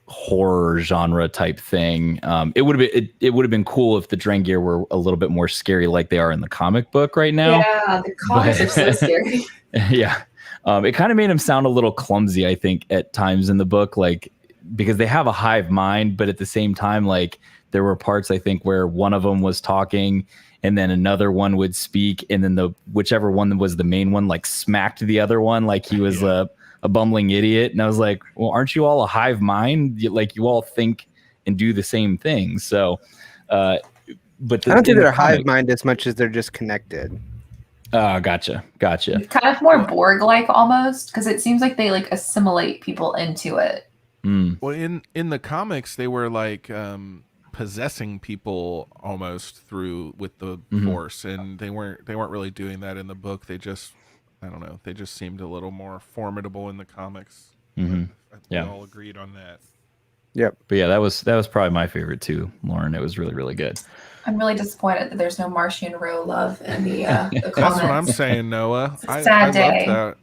horror genre type thing. It would have been cool if the Drengir were a little bit more scary like they are in the comic book right now. Yeah, the comics are so scary. Yeah. It kind of made him sound a little clumsy, I think, at times in the book, like because they have a hive mind, but at the same time, like there were parts I think where one of them was talking and then another one would speak, and then whichever one was the main one like smacked the other one like he was a bumbling idiot. And I was like, well, aren't you all a hive mind? Like you all think and do the same thing. So but I don't think they're hive mind as much as they're just connected. Oh, gotcha. Kind of more Borg-like almost, because it seems like they like assimilate people into it. Well, in the comics, they were like possessing people almost with the Force, and they weren't really doing that in the book. They just, I don't know, they just seemed a little more formidable in the comics. We all agreed on that. Yep. But yeah, that was probably my favorite too, Lauren. It was really, really good. I'm really disappointed that there's no Martian Row love in the comments. That's what I'm saying, Noah. It's a sad day. Loved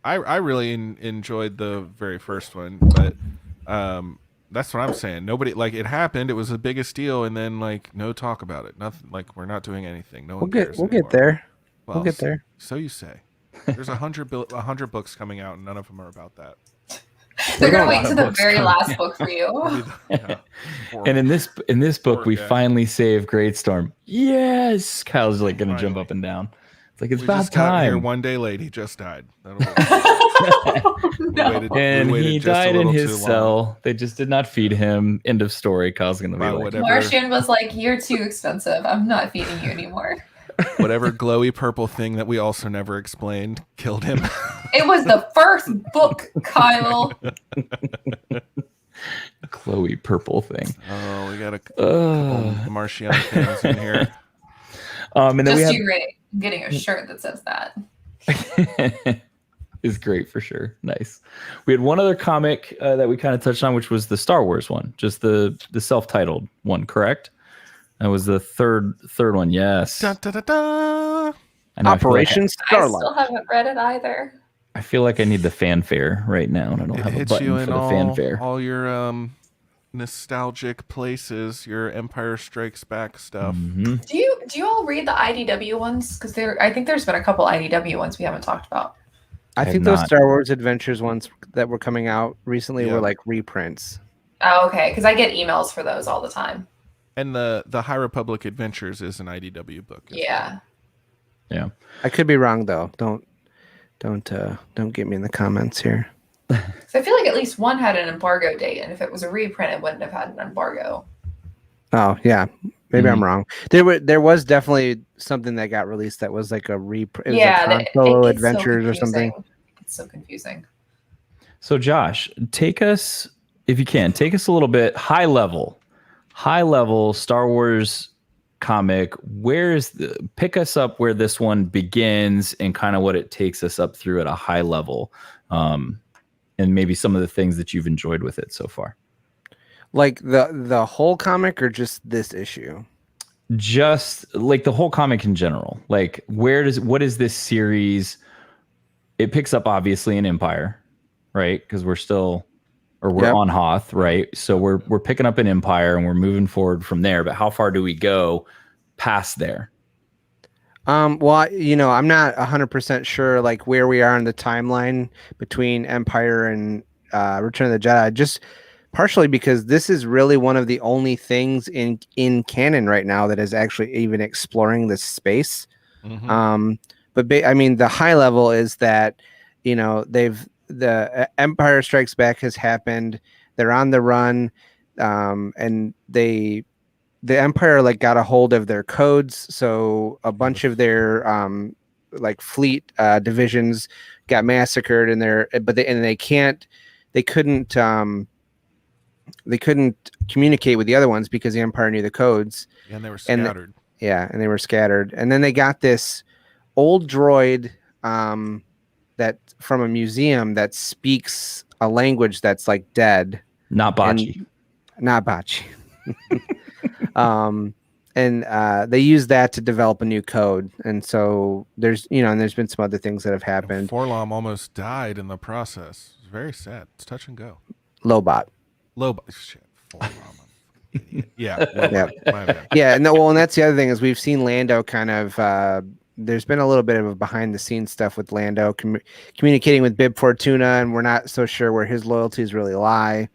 that. I really enjoyed the very first one, but that's what I'm saying. Nobody, like, it happened. It was the biggest deal, and then like no talk about it. Nothing. Like we're not doing anything. No one cares. We'll get there. Well, we'll get there. So you say. There's 100 books coming out, and none of them are about that. They're gonna wait to the very last book for you. And in this book, we finally save Greatstorm. Yes, Kyle's like gonna jump up and down. It's like it's about just got here time. one day late. He just died. No. And he died in his cell. They just did not feed him. End of story. Kyle's gonna be like, Martian was like, "You're too expensive. I'm not feeding you anymore." Whatever glowy purple thing that we also never explained killed him. It was the first book, Kyle. Chloe purple thing. Oh, we got a couple Martian things in here. And then Just we you, Ray, getting a shirt that says that. Is great for sure. Nice. We had one other comic that we kind of touched on, which was the Star Wars one, just the self-titled one, correct? That was the third one. Yes. Da, da, da, da. Operation Starlight. I still haven't read it either. I feel like I need the fanfare right now, and I don't have a button for the fanfare. All your nostalgic places, your Empire Strikes Back stuff. Mm-hmm. Do you all read the IDW ones? Because I think there's been a couple IDW ones we haven't talked about. I think those Star Wars Adventures ones that were coming out recently were like reprints. Oh, okay. Because I get emails for those all the time. And the High Republic Adventures is an IDW book. Yeah. Yeah. I could be wrong though. Don't get me in the comments here. So I feel like at least one had an embargo date, and if it was a reprint, it wouldn't have had an embargo. Oh yeah, maybe I'm wrong. There was definitely something that got released that was like a reprint. Yeah, Solo Adventures or something. It's so confusing. So Josh, take us, if you can, take us a little bit high level Star Wars comic. Pick us up where this one begins and kind of what it takes us up through at a high level. And maybe some of the things that you've enjoyed with it so far. Like the whole comic or just this issue? Just like the whole comic in general. Like what is this series? It picks up obviously in Empire, right? Because we're on Hoth, right? So we're picking up in Empire and we're moving forward from there. But how far do we go past there? Well, I'm not 100% sure like where we are in the timeline between Empire and Return of the Jedi, just partially because this is really one of the only things in canon right now that is actually even exploring this space. Mm-hmm. The high level is that, the Empire Strikes Back has happened. They're on the run, and the Empire like got a hold of their codes, so a bunch of their like fleet divisions got massacred, and they couldn't communicate with the other ones because the Empire knew the codes. And they were scattered. And they were scattered. And then they got this old droid that from a museum that speaks a language that's like dead. Not Bocce. Not Bocce. And they use that to develop a new code. And so there's been some other things that have happened. Forlom almost died in the process. It's very sad. It's touch and go. Lobot. Shit. Forlom. Yeah. Yeah. No. Well, and that's the other thing is we've seen Lando kind of. There's been a little bit of a behind the scenes stuff with Lando communicating with Bib Fortuna, and we're not so sure where his loyalties really lie.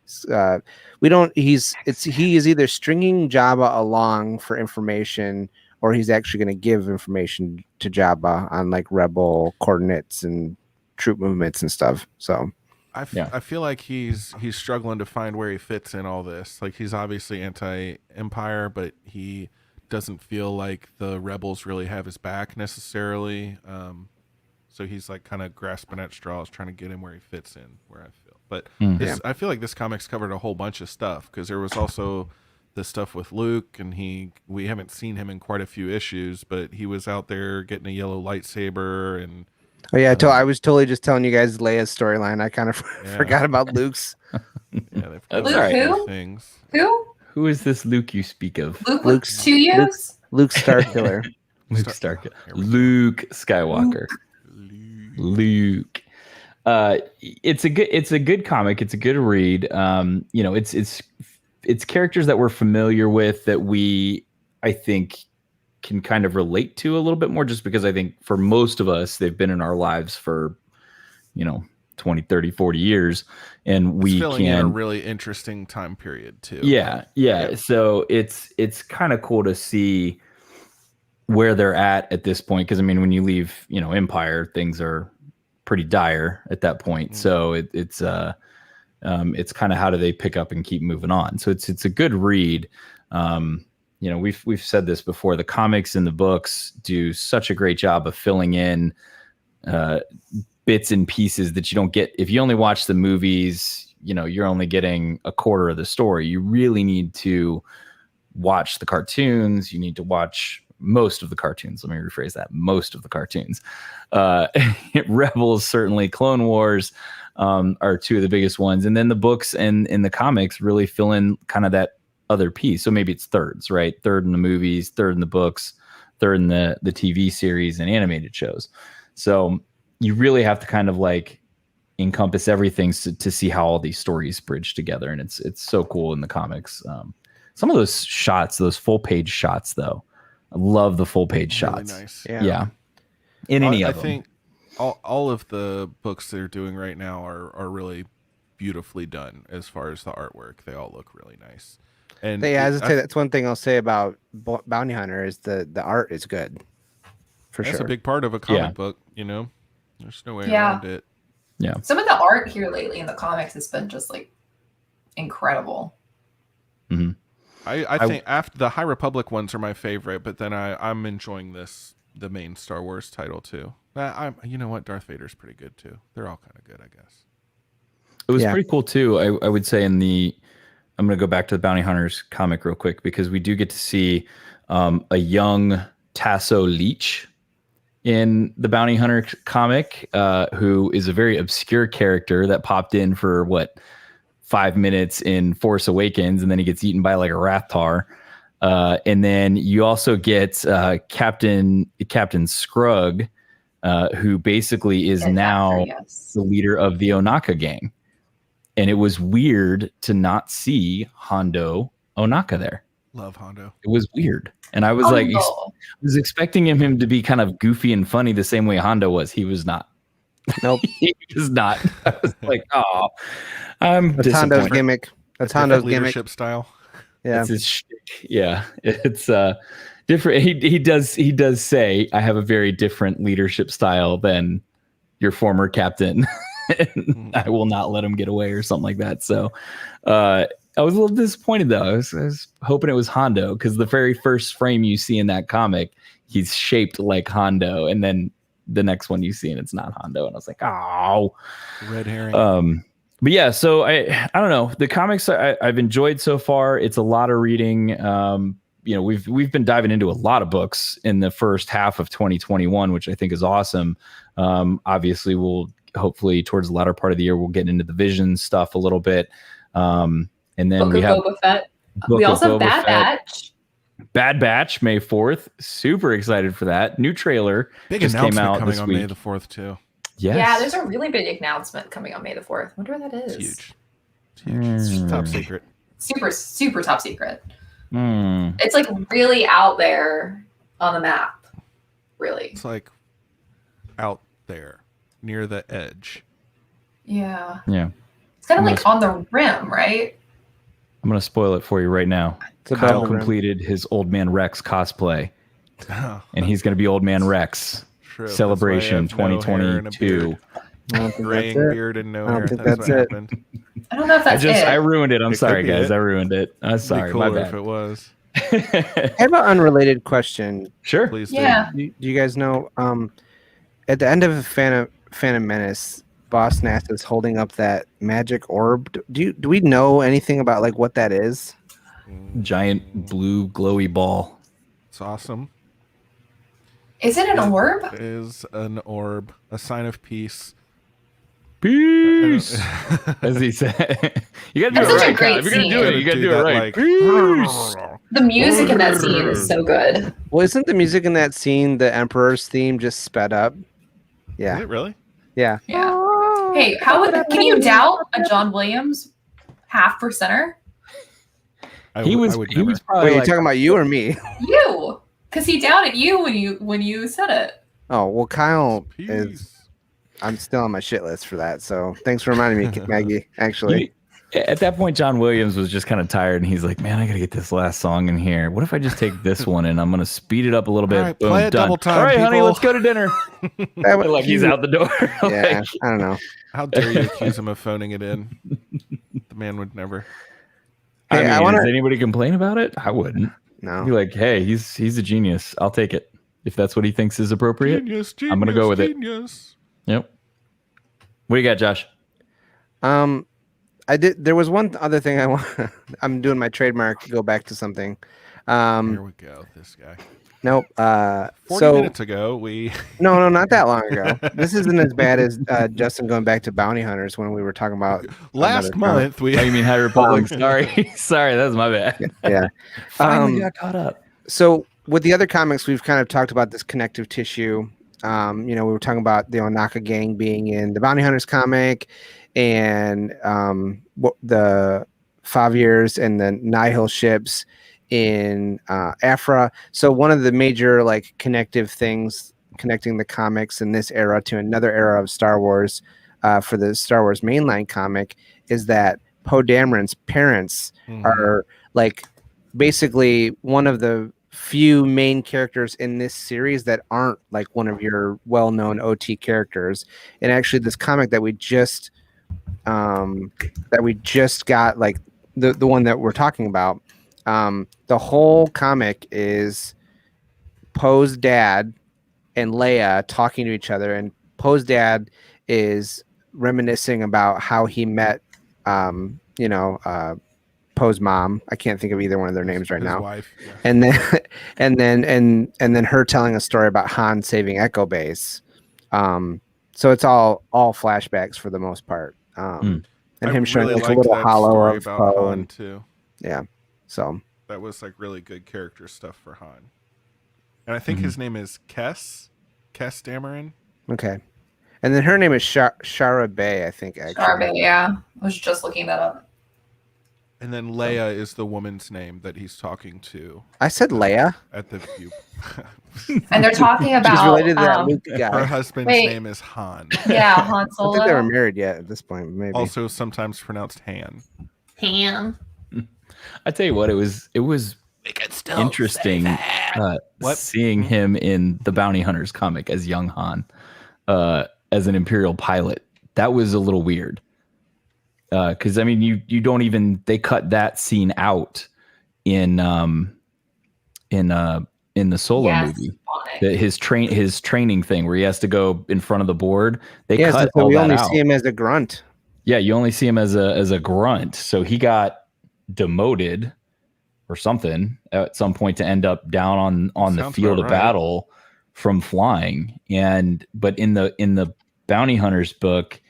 He is either stringing Jabba along for information, or he's actually going to give information to Jabba on like rebel coordinates and troop movements and stuff. So I feel like he's struggling to find where he fits in all this. Like he's obviously anti-Empire, but he doesn't feel like the rebels really have his back necessarily. So he's like kind of grasping at straws, trying to get him where he fits in, where I feel. But I feel like this comic's covered a whole bunch of stuff, because there was also the stuff with Luke, and we haven't seen him in quite a few issues, but he was out there getting a yellow lightsaber. And I was totally just telling you guys Leia's storyline. I kind of forgot about Luke's. Luke who? Things. Who is this Luke you speak of? Luke's 2 years? Luke Starkiller. Luke Skywalker. Luke. It's a good comic. It's a good read. It's characters that we're familiar with that I think can kind of relate to a little bit more, just because I think for most of us, they've been in our lives for, 20, 30, 40 years. And we can in a really interesting time period too. Yeah. So it's kind of cool to see where they're at this point. Cause I mean, when you leave, Empire, things are pretty dire at that point. So it's kind of how do they pick up and keep moving on. So it's a good read. you know, we've said this before. The comics and the books do such a great job of filling in bits and pieces that you don't get if you only watch the movies. You know, you're only getting a quarter of the story. You really need to watch the cartoons. You need to watch most of the cartoons. Let me rephrase that. Most of the cartoons. Rebels, certainly. Clone Wars are two of the biggest ones. And then the books and the comics really fill in kind of that other piece. So maybe it's thirds, right? Third in the movies, third in the books, third in the TV series and animated shows. So you really have to kind of like encompass everything to see how all these stories bridge together. And it's so cool in the comics. Some of those shots, those full page shots, though, I love the full page shots. Really nice. Yeah. In any of them. I think all of the books they're doing right now are really beautifully done as far as the artwork. They all look really nice. And that's one thing I'll say about Bounty Hunter is the art is good. For that's sure. a big part of a comic book, you know. There's no way Yeah. around it. Yeah. Some of the art here lately in the comics has been just like incredible. Mm-hmm. I think after the High Republic ones are my favorite, but then I'm enjoying the main Star Wars title too. You know what, Darth Vader's pretty good too. They're all kind of good, I guess. It was pretty cool too. I would say I'm going to go back to the Bounty Hunters comic real quick because we do get to see a young Tasso Leech in the Bounty Hunter comic, who is a very obscure character that popped in for 5 minutes in Force Awakens, and then he gets eaten by like a Rathtar. And then you also get Captain Scrugg, who basically is now the leader of the Onaka gang. And it was weird to not see Hondo Onaka there. Love Hondo. It was weird. And I was I was expecting him to be kind of goofy and funny the same way Hondo was. He was not. Nope. He was not. I was like, oh, I'm That's Hondo's gimmick. That's Hondo's leadership gimmick. Style. Yeah. It's his shtick. Yeah. It's different. He does say, I have a very different leadership style than your former captain. I will not let him get away or something like that. So I was a little disappointed though. I was hoping it was Hondo because the very first frame you see in that comic, he's shaped like Hondo, and then the next one you see and it's not Hondo, and I was like, oh, red herring. But yeah, so I don't know. The comics I've enjoyed so far. It's a lot of reading. You know, we've been diving into a lot of books in the first half of 2021, which I think is awesome. Obviously, we'll hopefully towards the latter part of the year we'll get into the Vision stuff a little bit. And then we have Boba Fett. We also have Bad Batch. Bad Batch, May 4th. Super excited for that. New trailer big just came out coming this on week. May the 4th too. Yes. Yeah, there's a really big announcement coming on May the 4th. Wonder what that is. It's huge. It's top secret. Super, super top secret. Mm. It's like really out there on the map. Really. It's like out there near the edge. Yeah. Yeah. It's kind of like on the rim, right? I'm going to spoil it for you right now. Kyle completed his Old Man Rex cosplay. And he's going to be Old Man Rex. True. Celebration 2022. Graying beard and no hair. That's what it. happened. I don't know if that's it. I ruined it. I'm It sorry, could be guys. it. I ruined it. I'm sorry. It'd be My cooler bad. if it was. I have an unrelated question. Sure. Please Yeah. Do you guys know? At the end of Phantom Menace, Boss Nass is holding up that magic orb. Do we know anything about like what that is? Giant blue glowy ball. It's awesome. Is it an orb? It is an orb, a sign of peace. Peace. As he said. You gotta do That's it such a right, great Kyle. If you're gonna do scene. it, you gotta do it that, right. like, Peace. The music in that scene is so good. Well, isn't the music in that scene the Emperor's theme just sped up? Is Yeah, it really? yeah. Yeah. Hey, can you doubt a John Williams half percenter? He was I would he never. was probably Wait, you like, talking about you or me? You, because he doubted you when you said it. Oh well, Kyle is. Peace. I'm still on my shit list for that. So thanks for reminding me, Maggie. Actually, at that point, John Williams was just kind of tired, and he's like, "Man, I gotta get this last song in here. What if I just take this one and I'm gonna speed it up a little bit? All right, Boom, play it done. double time, All right, honey, people." let's go to dinner." Like he's out the door. yeah, Like, I don't know. How dare you accuse him of phoning it in? The man would never. I Hey, mean, I wanna- does anybody complain about it? I wouldn't. No. Be like, hey, he's a genius. I'll take it if that's what he thinks is appropriate. Genius, I'm gonna go with it. Yep. What do you got, Josh? There was one other thing I want. I'm doing my trademark. Go back to something. Here we go. This guy. Nope. 40 minutes ago, No, not that long ago. This isn't as bad as Justin going back to Bounty Hunters when we were talking about last month. Oh, you mean High Republic? Sorry, that was my bad. Yeah. Finally got caught up. So with the other comics, we've kind of talked about this connective tissue. We were talking about the Onaka gang being in the Bounty Hunters comic, and the 5 years and the Nihil ships in Afra. So one of the major like connective things connecting the comics in this era to another era of Star Wars for the Star Wars mainline comic is that Poe Dameron's parents are like basically one of the few main characters in this series that aren't like one of your well-known OT characters. And actually this comic that we just got, like the one that we're talking about, the whole comic is Poe's dad and Leia talking to each other, and Poe's dad is reminiscing about how he met Poe's mom. I can't think of either one of their names right now. Wife, yeah. And then her telling a story about Han saving Echo Base. So it's all flashbacks for the most part. And him showing like a little hollow of Poe Han too. Yeah. So that was like really good character stuff for Han. And I think his name is Kes Dameron. Okay. And then her name is Shara Bay, I think. Actually. Shara Bay, yeah. I was just looking that up. And then Leia is the woman's name that he's talking to. I said Leia at the view. And they're talking about she's related to that Luke guy. Her husband's name is Han. Yeah, Han Solo. I think they were married yet at this point, maybe. Also sometimes pronounced Han. Han. I tell you what, it was interesting seeing him in the Bounty Hunters comic as young Han, as an Imperial pilot. That was a little weird. Because I mean, you don't even, they cut that scene out in the Solo movie. His training thing where he has to go in front of the board. They cut all we that only out. see him as a grunt. Yeah, you only see him as a grunt. So he got demoted or something at some point to end up down on the field of battle from flying. But in the Bounty Hunters book,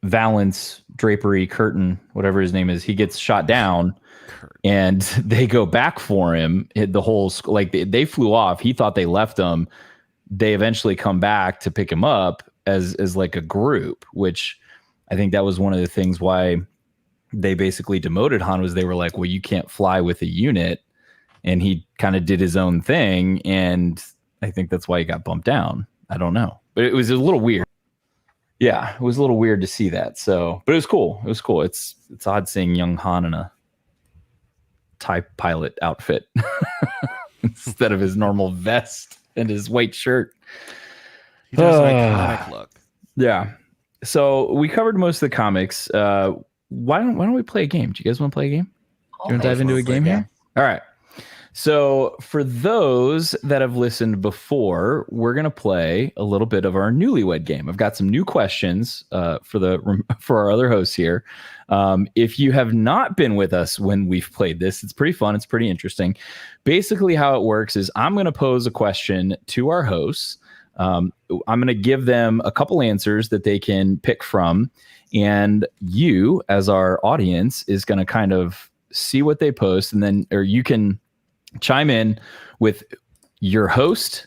Valance, Drapery, Curtin, whatever his name is, he gets shot down, and they go back for him. The whole they flew off. He thought they left him. They eventually come back to pick him up as like a group, which I think that was one of the things why they basically demoted Han, was they were like, well, you can't fly with a unit, and he kind of did his own thing, and I think that's why he got bumped down. I don't know, but it was a little weird. Yeah, it was a little weird to see that. So, but it was cool. It was cool. It's odd seeing young Han in a TIE pilot outfit instead of his normal vest and his white shirt. He does an iconic look. Yeah. So we covered most of the comics. Why don't we play a game? Do you guys want to play a game? Do you want to dive into a game here? All right. So for those that have listened before, we're going to play a little bit of our newlywed game. I've got some new questions for our other hosts here. If you have not been with us when we've played this, it's pretty fun. It's pretty interesting. Basically how it works is I'm going to pose a question to our hosts. I'm going to give them a couple answers that they can pick from. And you, as our audience, is going to kind of see what they post, and then, or you can chime in with your host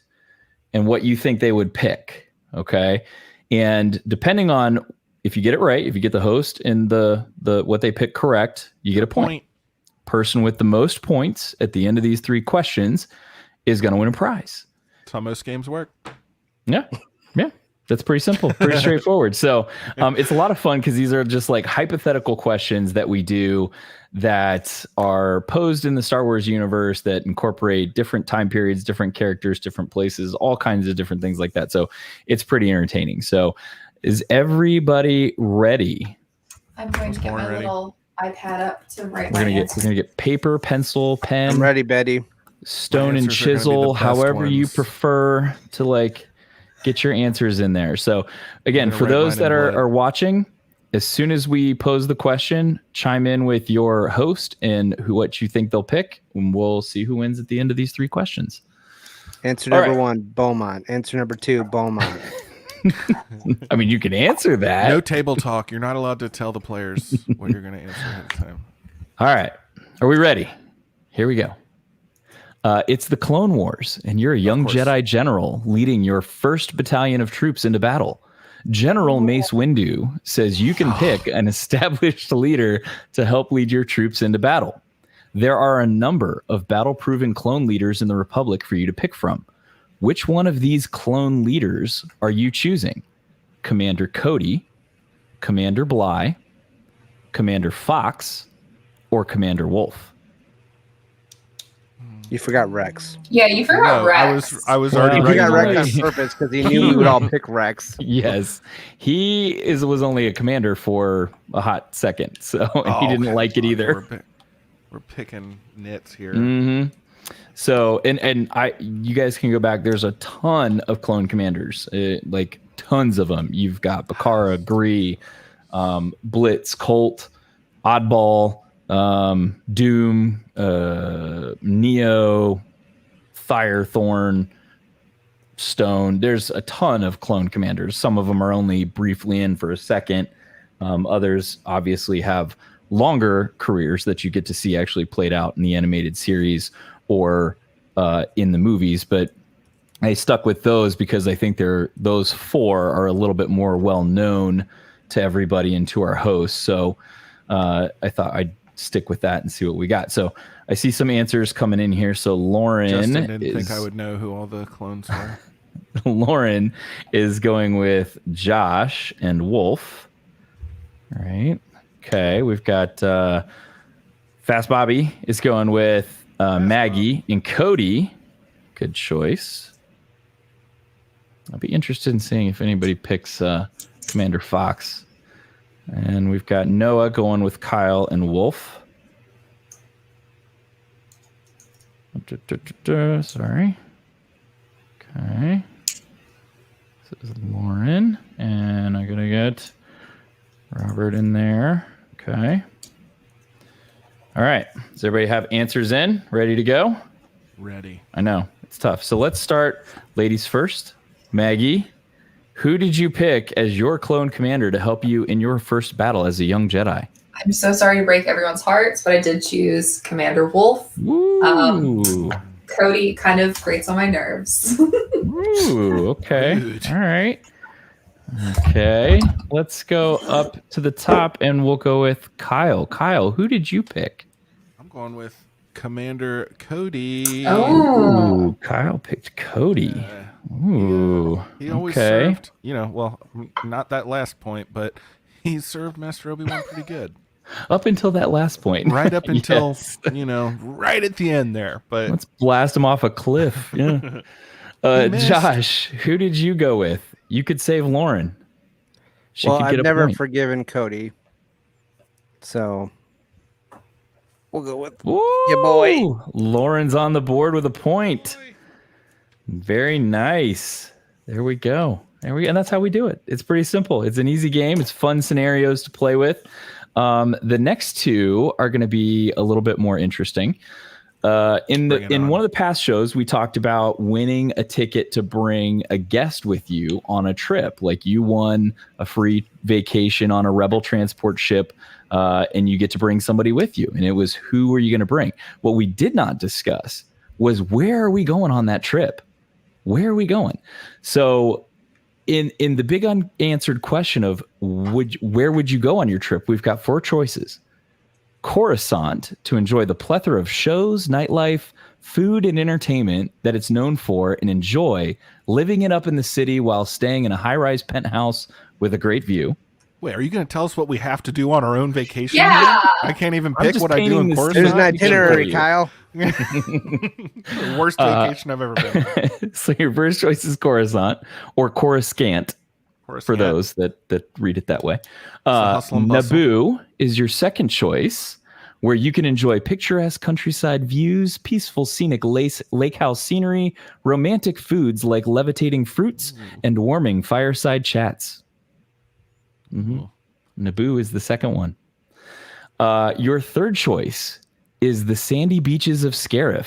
and what you think they would pick. Okay. And depending on if you get it right, if you get the host and the what they pick correct, you get a point. Person with the most points at the end of these 3 questions is going to win a prize. That's how most games work. Yeah. Yeah. That's pretty simple, pretty straightforward. So it's a lot of fun because these are just like hypothetical questions that we do that are posed in the Star Wars universe that incorporate different time periods, different characters, different places, all kinds of different things like that. So it's pretty entertaining. So is everybody ready? I'm going to get my little iPad up to write We're my gonna answers. get paper, pencil, pen. I'm ready, Betty. Stone My and answers are gonna be the chisel, best however you ones. prefer to like get your answers in there. So again, gonna for write those mine in that blood. are watching, as soon as we pose the question, chime in with your host and what you think they'll pick, and we'll see who wins at the end of these 3 questions. Answer All number right. 1, Beaumont. Answer number 2, Beaumont. I mean, you can answer that. No table talk. You're not allowed to tell the players what you're going to answer ahead of time. All right. Are we ready? Here we go. It's the Clone Wars, and you're a young Jedi general leading your 1st battalion of troops into battle. General Mace Windu says you can pick an established leader to help lead your troops into battle. There are a number of battle-proven clone leaders in the Republic for you to pick from. Which one of these clone leaders are you choosing? Commander Cody, Commander Bly, Commander Fox, or Commander Wolf? You forgot Rex. Yeah, you forgot No, Rex. I was Well, already You writing forgot the Rex list. on purpose because he knew we would all pick Rex. Yes, was only a commander for a hot second, so he didn't like it either. We're picking nits here. Mm-hmm. So, and you guys can go back. There's a ton of clone commanders, like tons of them. You've got Bakara, Gree, Blitz, Colt, Oddball, Doom, Neo, Firethorn, Stone. There's a ton of clone commanders. Some of them are only briefly in for a second. Others obviously have longer careers that you get to see actually played out in the animated series or in the movies. But I stuck with those because I think those 4 are a little bit more well known to everybody and to our hosts. So I thought I'd stick with that and see what we got. So I see some answers coming in here. So Lauren Justin didn't think I would know who all the clones were. Lauren is going with Josh and Wolf. All right. Okay. We've got Fast Bobby is going with Maggie and Cody. Good choice. I'll be interested in seeing if anybody picks Commander Fox. And we've got Noah going with Kyle and Wolf. Sorry. Okay. This is Lauren. And I'm going to get Robert in there. Okay. All right. Does everybody have answers in? Ready to go? Ready. I know. It's tough. So let's start ladies first. Maggie, who did you pick as your clone commander to help you in your first battle as a young Jedi? I'm so sorry to break everyone's hearts, but I did choose Commander Wolf. Ooh. Cody kind of grates on my nerves. Ooh, okay. All right. Okay. Let's go up to the top and we'll go with Kyle. Kyle, who did you pick? I'm going with Commander Cody. Oh. Ooh, Kyle picked Cody. Ooh. He always okay. served, well, not that last point, but he served Master Obi-Wan pretty good. Up until that last point. Right up until, Yes. right at the end there. But Let's blast him off a cliff. Yeah. Josh, who did you go with? You could save Lauren. She Well, could get I've a never point. forgiven Cody. So we'll go with Ooh, your boy. Lauren's on the board with a point. Very nice. There we go. And that's how we do it. It's pretty simple. It's an easy game. It's fun scenarios to play with. The next 2 are going to be a little bit more interesting. In one of the past shows, we talked about winning a ticket to bring a guest with you on a trip. Like you won a free vacation on a Rebel transport ship, and you get to bring somebody with you. And it was, who are you going to bring? What we did not discuss was, where are we going on that trip? Where are we going? So in the big unanswered question of where would you go on your trip, we've got 4 choices. Coruscant, to enjoy the plethora of shows, nightlife, food, and entertainment that it's known for, and enjoy living it up in the city while staying in a high-rise penthouse with a great view. wait, are you going to tell us what we have to do on our own vacation? Yeah. I can't even I'm pick just what I do painting in this Coruscant. There's an itinerary, you. Kyle. The worst vacation I've ever been. So your first choice is Coruscant or Coruscant. for those that read it that way. hustle and bustle. Naboo is your second choice, where you can enjoy picturesque countryside views, peaceful scenic lake house scenery, romantic foods like levitating fruits, and warming fireside chats. Naboo is the second one. Your third choice is the sandy beaches of Scarif.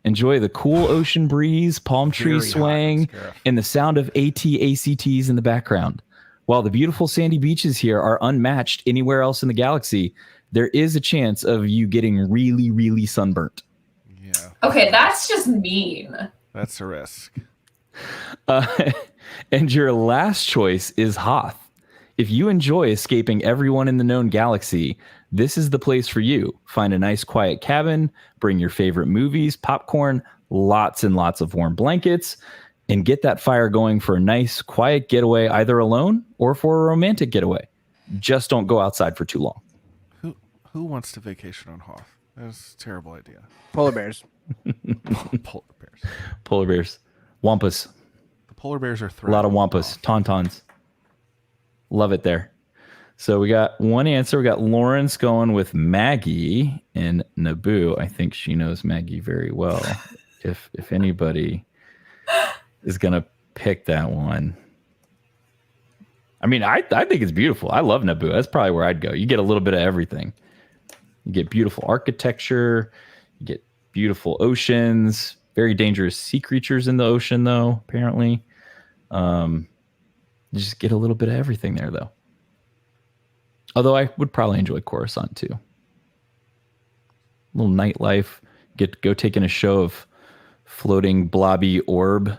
Enjoy the cool ocean breeze, palm tree swaying, and the sound of AT-ACTs in the background. While the beautiful sandy beaches here are unmatched anywhere else in the galaxy, there is a chance of you getting really, really sunburnt. Yeah. Okay, that's just mean. That's a risk. And your last choice is Hoth. If you enjoy escaping everyone in the known galaxy, this is the place for you. Find a nice quiet cabin, bring your favorite movies, popcorn, lots and lots of warm blankets, and get that fire going for a nice quiet getaway, either alone or for a romantic getaway. Just don't go outside for too long. Who wants to vacation on Hoth? That's a terrible idea. Polar bears. Polar bears. Polar bears. Wampas. The polar bears are a lot of wampas. Tauntauns. Love it there. So we got one answer. We got Lawrence going with Maggie and Naboo. I think she knows Maggie very well. If anybody is gonna pick that one. I mean, I think it's beautiful. I love Naboo. That's probably where I'd go. You get a little bit of everything. You get beautiful architecture. You get beautiful oceans. Very dangerous sea creatures in the ocean, though, apparently. You just get a little bit of everything there, though. Although I would probably enjoy Coruscant, too. A little nightlife. Get to go take in a show of floating blobby orb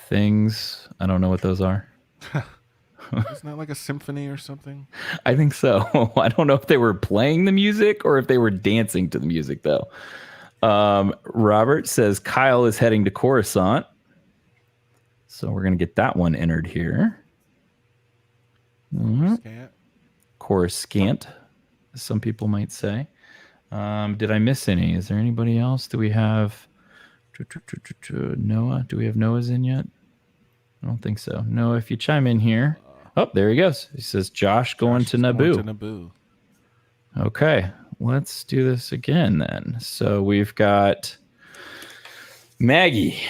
things. I don't know what those are. Isn't that like a symphony or something? I think so. I don't know if they were playing the music or if they were dancing to the music, though. Robert says Kyle is heading to Coruscant. So we're going to get that one entered here. Coruscant, as some people might say. Did I miss any? Is there anybody else? Do we have Noah? Do we have Noah's in yet? I don't think so. Noah, if you chime in here. Oh, there he goes. He says Josh going to Naboo. Okay, let's do this again then. So we've got Maggie.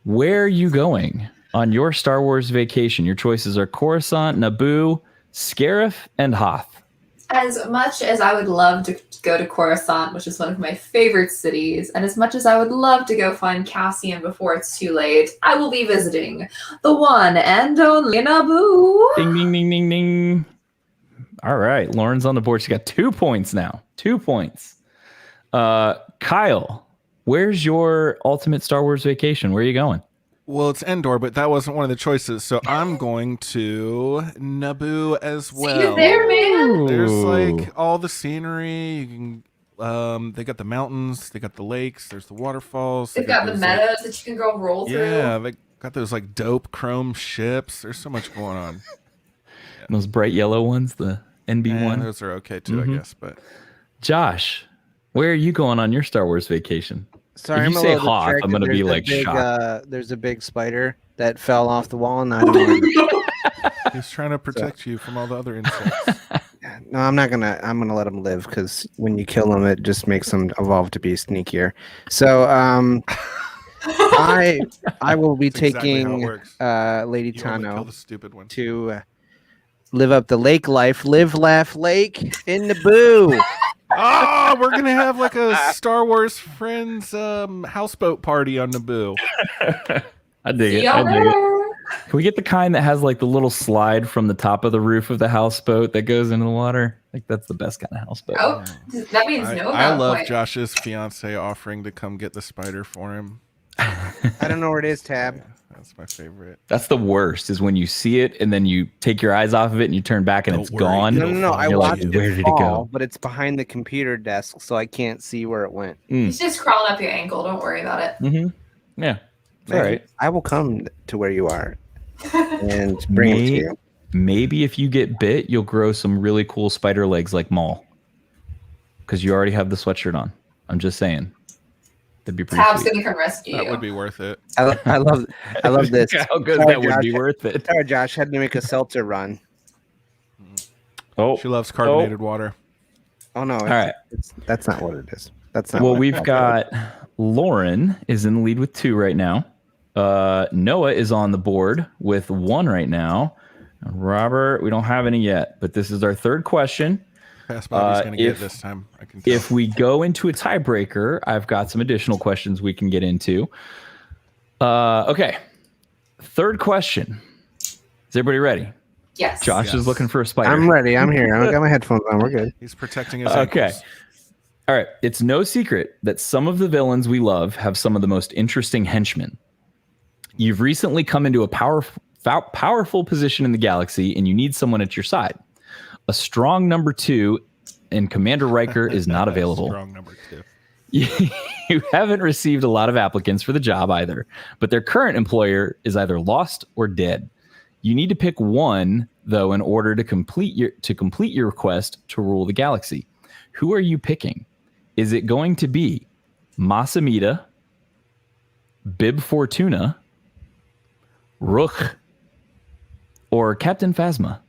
Where are you going on your Star Wars vacation? Your choices are Coruscant, Naboo, Scarif, and Hoth. As much as I would love to go to Coruscant, which is one of my favorite cities, and as much as I would love to go find Cassian before it's too late, I will be visiting the one and only Naboo. Ding, ding, ding, ding, ding. All right, Lauren's on the board. She got 2 points now. 2 points. Kyle, where's your ultimate Star Wars vacation? Where are you going? Well, it's Endor, but that wasn't one of the choices, so I'm going to Naboo as well. See you there, man. There's like all the scenery. You can, they got the mountains, they got the lakes, there's the waterfalls. They've got the meadows that you can go roll through. Yeah, they got those like dope chrome ships. There's so much going on. Yeah. Those bright yellow ones, the NB1. Those are okay too, I guess. But Josh, where are you going on your Star Wars vacation? Sorry, if you say Hoth, I'm going to be like shocked. There's a big spider that fell off the wall, and I don't know. He's trying to protect you from all the other insects. No, I'm not gonna. I'm gonna let him live because when you kill him, it just makes him evolve to be sneakier. So, I will be taking Lady Tano to live up the lake life, live, laugh, lake in Naboo. Oh, we're gonna have like a Star Wars Friends houseboat party on Naboo. I dig it. I dig it. Can we get the kind that has like the little slide from the top of the roof of the houseboat that goes into the water? I think that's the best kind of houseboat. Oh, that means no. I love Josh's fiance offering to come get the spider for him. I don't know where it is, Tab. Yeah, that's my favorite. That's the worst, is when you see it and then you take your eyes off of it and you turn back and it's gone. No. I watched like, where did it go? But it's behind the computer desk, so I can't see where it went. It's just crawling up your ankle. Don't worry about it. Mm-hmm. Yeah. All right. I will come to where you are and bring it to you. Maybe if you get bit, you'll grow some really cool spider legs like Maul. Because you already have the sweatshirt on. I'm just saying. That'd be pretty Tab's sweet. gonna come rescue you. That would be worth it. I love this. How good Sorry, that would be Josh. worth it. Sorry, Josh. Had to make a seltzer run. Oh, She loves carbonated water. Oh no! All right. That's not what it is. That's not. Well, what we've got Lauren is in the lead with 2 right now. Noah is on the board with 1 right now. Robert, we don't have any yet, but this is our 3rd question. Fast Bobby's going to get it this time. I can tell. If we go into a tiebreaker, I've got some additional questions we can get into. Okay. 3rd question. Is everybody ready? Yes. Josh is looking for a spider. I'm ready. I'm here. I got my headphones on. We're good. He's protecting his Okay. ankles. All right. It's no secret that some of the villains we love have some of the most interesting henchmen. You've recently come into a powerful position in the galaxy, and you need someone at your side. A strong number 2, and Commander Riker is not available. Strong number 2. You haven't received a lot of applicants for the job either, but their current employer is either lost or dead. You need to pick one, though, in order to complete your request to rule the galaxy. Who are you picking? Is it going to be Masamita, Bib Fortuna, Rook, or Captain Phasma?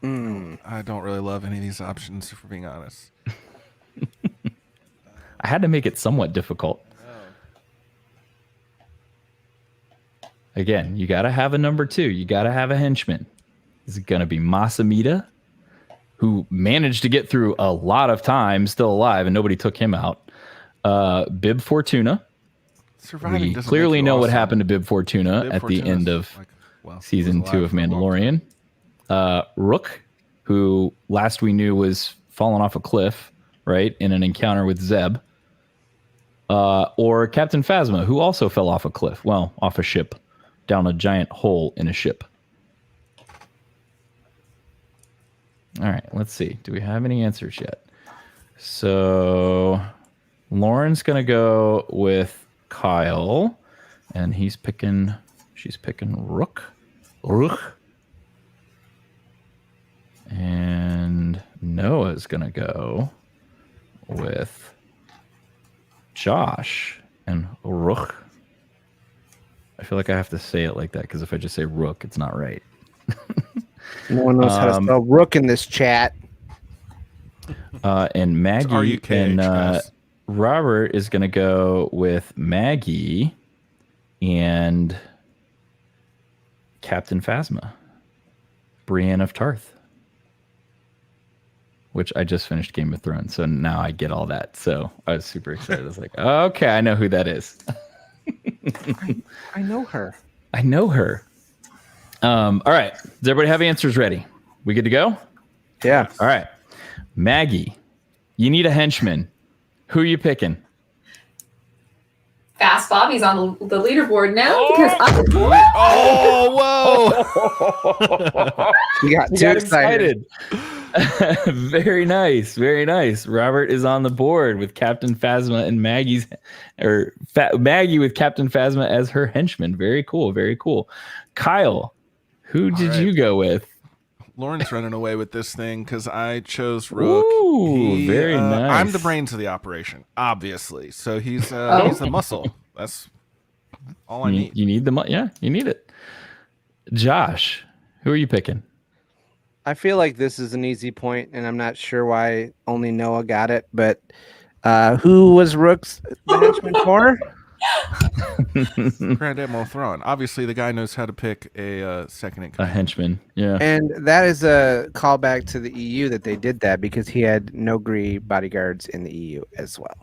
I don't really love any of these options, for being honest. I had to make it somewhat difficult. Again, you got to have a number 2. You got to have a henchman. Is it going to be Masamita, who managed to get through a lot of time, still alive, and nobody took him out? Bib Fortuna. Surviving We doesn't clearly make you know what awesome. happened to Bib Fortuna Bib at the Fortuna's end of well, season was 2 alive of for a long Mandalorian. Rook, who last we knew was falling off a cliff, right, in an encounter with Zeb. Or Captain Phasma, who also fell off a cliff. Well, off a ship, down a giant hole in a ship. All right, let's see. Do we have any answers yet? So Lauren's going to go with Kyle, and she's picking Rook. And Noah's going to go with Josh and Rook. I feel like I have to say it like that because if I just say Rook, it's not right. No one knows how to spell Rook in this chat. And Maggie R-U-K-H, and guys. Robert is going to go with Maggie and Captain Phasma, Brienne of Tarth, which I just finished Game of Thrones, so now I get all that. So I was super excited. I was like, okay, I know who that is. I know her. I know her. All right. Does everybody have answers ready? We good to go? Yeah. All right. Maggie, you need a henchman. Who are you picking? Fast Bobby's on the leaderboard now because I'm Oh, whoa! You got too excited. Very nice. Very nice. Robert is on the board with Captain Phasma and Maggie with Captain Phasma as her henchman. Very cool. Very cool. Kyle, who did you go with? Lauren's running away with this thing because I chose Rook. Ooh, very nice. I'm the brains of the operation, obviously. So he's the muscle. That's all I need. You need the yeah, you need it. Josh, who are you picking? I feel like this is an easy point, and I'm not sure why only Noah got it, but who was Rook's henchman for? Grand Admiral Thrawn. Obviously, the guy knows how to pick a second in command. A henchman, yeah. And that is a callback to the EU that they did that because he had Nogri bodyguards in the EU as well.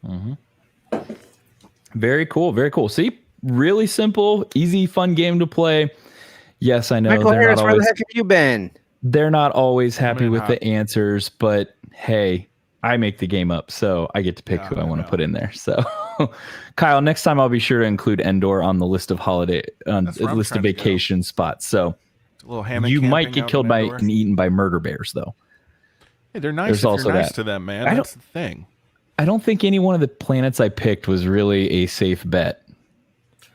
Mm-hmm. Very cool. Very cool. See, really simple, easy, fun game to play. Yes, I know. Michael Harris, where the heck have you been? They're not always happy with the answers, but hey, I make the game up, so I get to pick who I want to put in there. So, Kyle, next time I'll be sure to include Endor on the list of vacation spots. So, you might get killed by and eaten by murder bears, though. Hey, they're nice. You're nice to them, man. That's the thing. I don't think any one of the planets I picked was really a safe bet.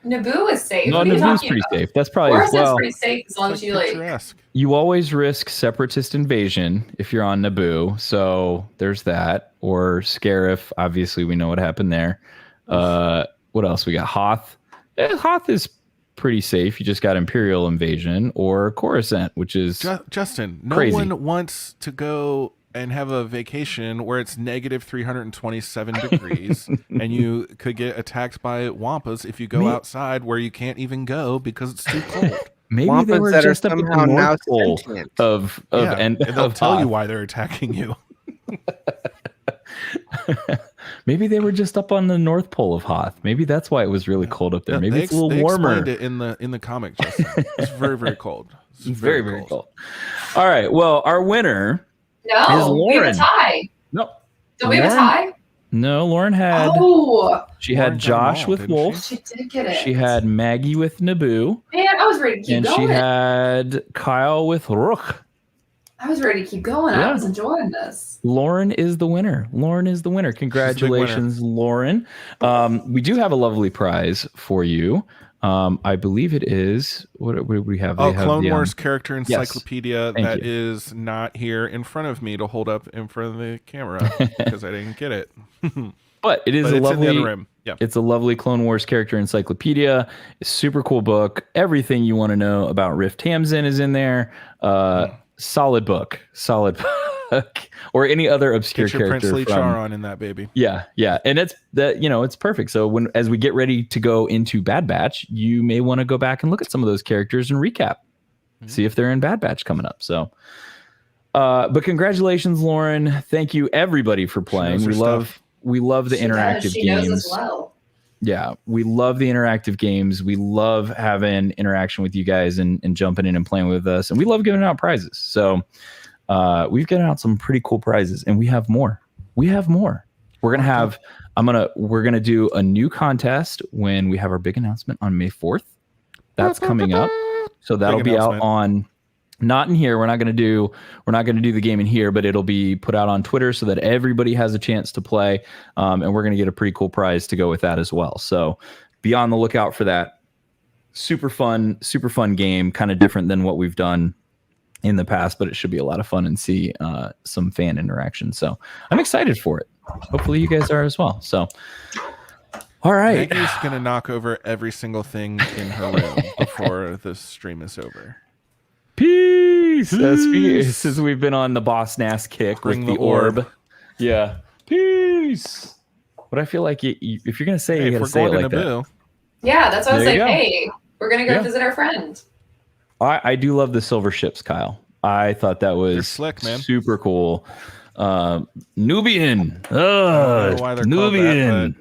Naboo is safe. No, what are you Naboo's talking pretty about? safe. That's probably Coruscant's pretty safe as long as you like. You always risk separatist invasion if you're on Naboo, so there's that. Or Scarif, obviously we know what happened there. What else we got? Hoth. Hoth is pretty safe. You just got Imperial Invasion or Coruscant, which is Justin. No crazy. one wants to go and have a vacation where it's negative 327 degrees and you could get attacked by wampas if you go outside where you can't even go because it's too cold. Maybe Wampas they were that just are up at the somehow now North Pole sentient. and they'll tell you why they're attacking you. Maybe they were just up on the North Pole of Hoth. Maybe that's why it was really cold up there. Maybe it's a little warmer. They explained it in the comic, Justin. It's very, very cold. It's very cold. All right. Well, our winner is No, Lauren. we have a tie. No. Don't we have a tie? No, Lauren had. Oh, She had Josh with Wolf. she did get it. She had Maggie with Naboo. Man, I was ready to keep And going. she had Kyle with Rook. I was ready to keep going. Yeah. I was enjoying this. Lauren is the winner. Lauren is the winner. Congratulations, Lauren. We do have a lovely prize for you. I believe it is. What do we have? Oh, They have Clone the, Wars character yes. encyclopedia Thank that you. is not here in front of me to hold up in front of the camera because I didn't get it. But it is But a it's in the lovely. other room. Yeah. It's a lovely Clone Wars character encyclopedia. It's a super cool book. Everything you want to know about Riff Tamsin is in there. Solid book. Or any other obscure Get your character. Princely from, Charon in that baby. Yeah, and it's that it's perfect. So as we get ready to go into Bad Batch, you may want to go back and look at some of those characters and recap, see if they're in Bad Batch coming up. So, but congratulations, Lauren! Thank you everybody for playing. We love the interactive She games. knows as well. Yeah, we love the interactive games. We love having interaction with you guys and jumping in and playing with us, and we love giving out prizes. So. We've given out some pretty cool prizes, and we have more. We're gonna have. We're gonna do a new contest when we have our big announcement on May 4th. That's coming up, so that'll be out on. Not in here. We're not gonna do the game in here, but it'll be put out on Twitter so that everybody has a chance to play, and we're gonna get a pretty cool prize to go with that as well. So be on the lookout for that. Super fun game, kind of different than what we've done in the past, but it should be a lot of fun and see some fan interaction. So I'm excited for it. Hopefully you guys are as well. So, all right. Maggie's going to knock over every single thing in her room before the stream is over. Peace. Since we've been on the Boss Nass kick with the orb. Yeah. Peace. But I feel like if you're going to say it, you got to say it like that. Yeah, that's what I was There you like. go. Hey, we're gonna go Yeah. visit our friend. I do love the silver ships, Kyle. I thought that was They're slick, man. Super cool. Nubian. I don't know why they're called that,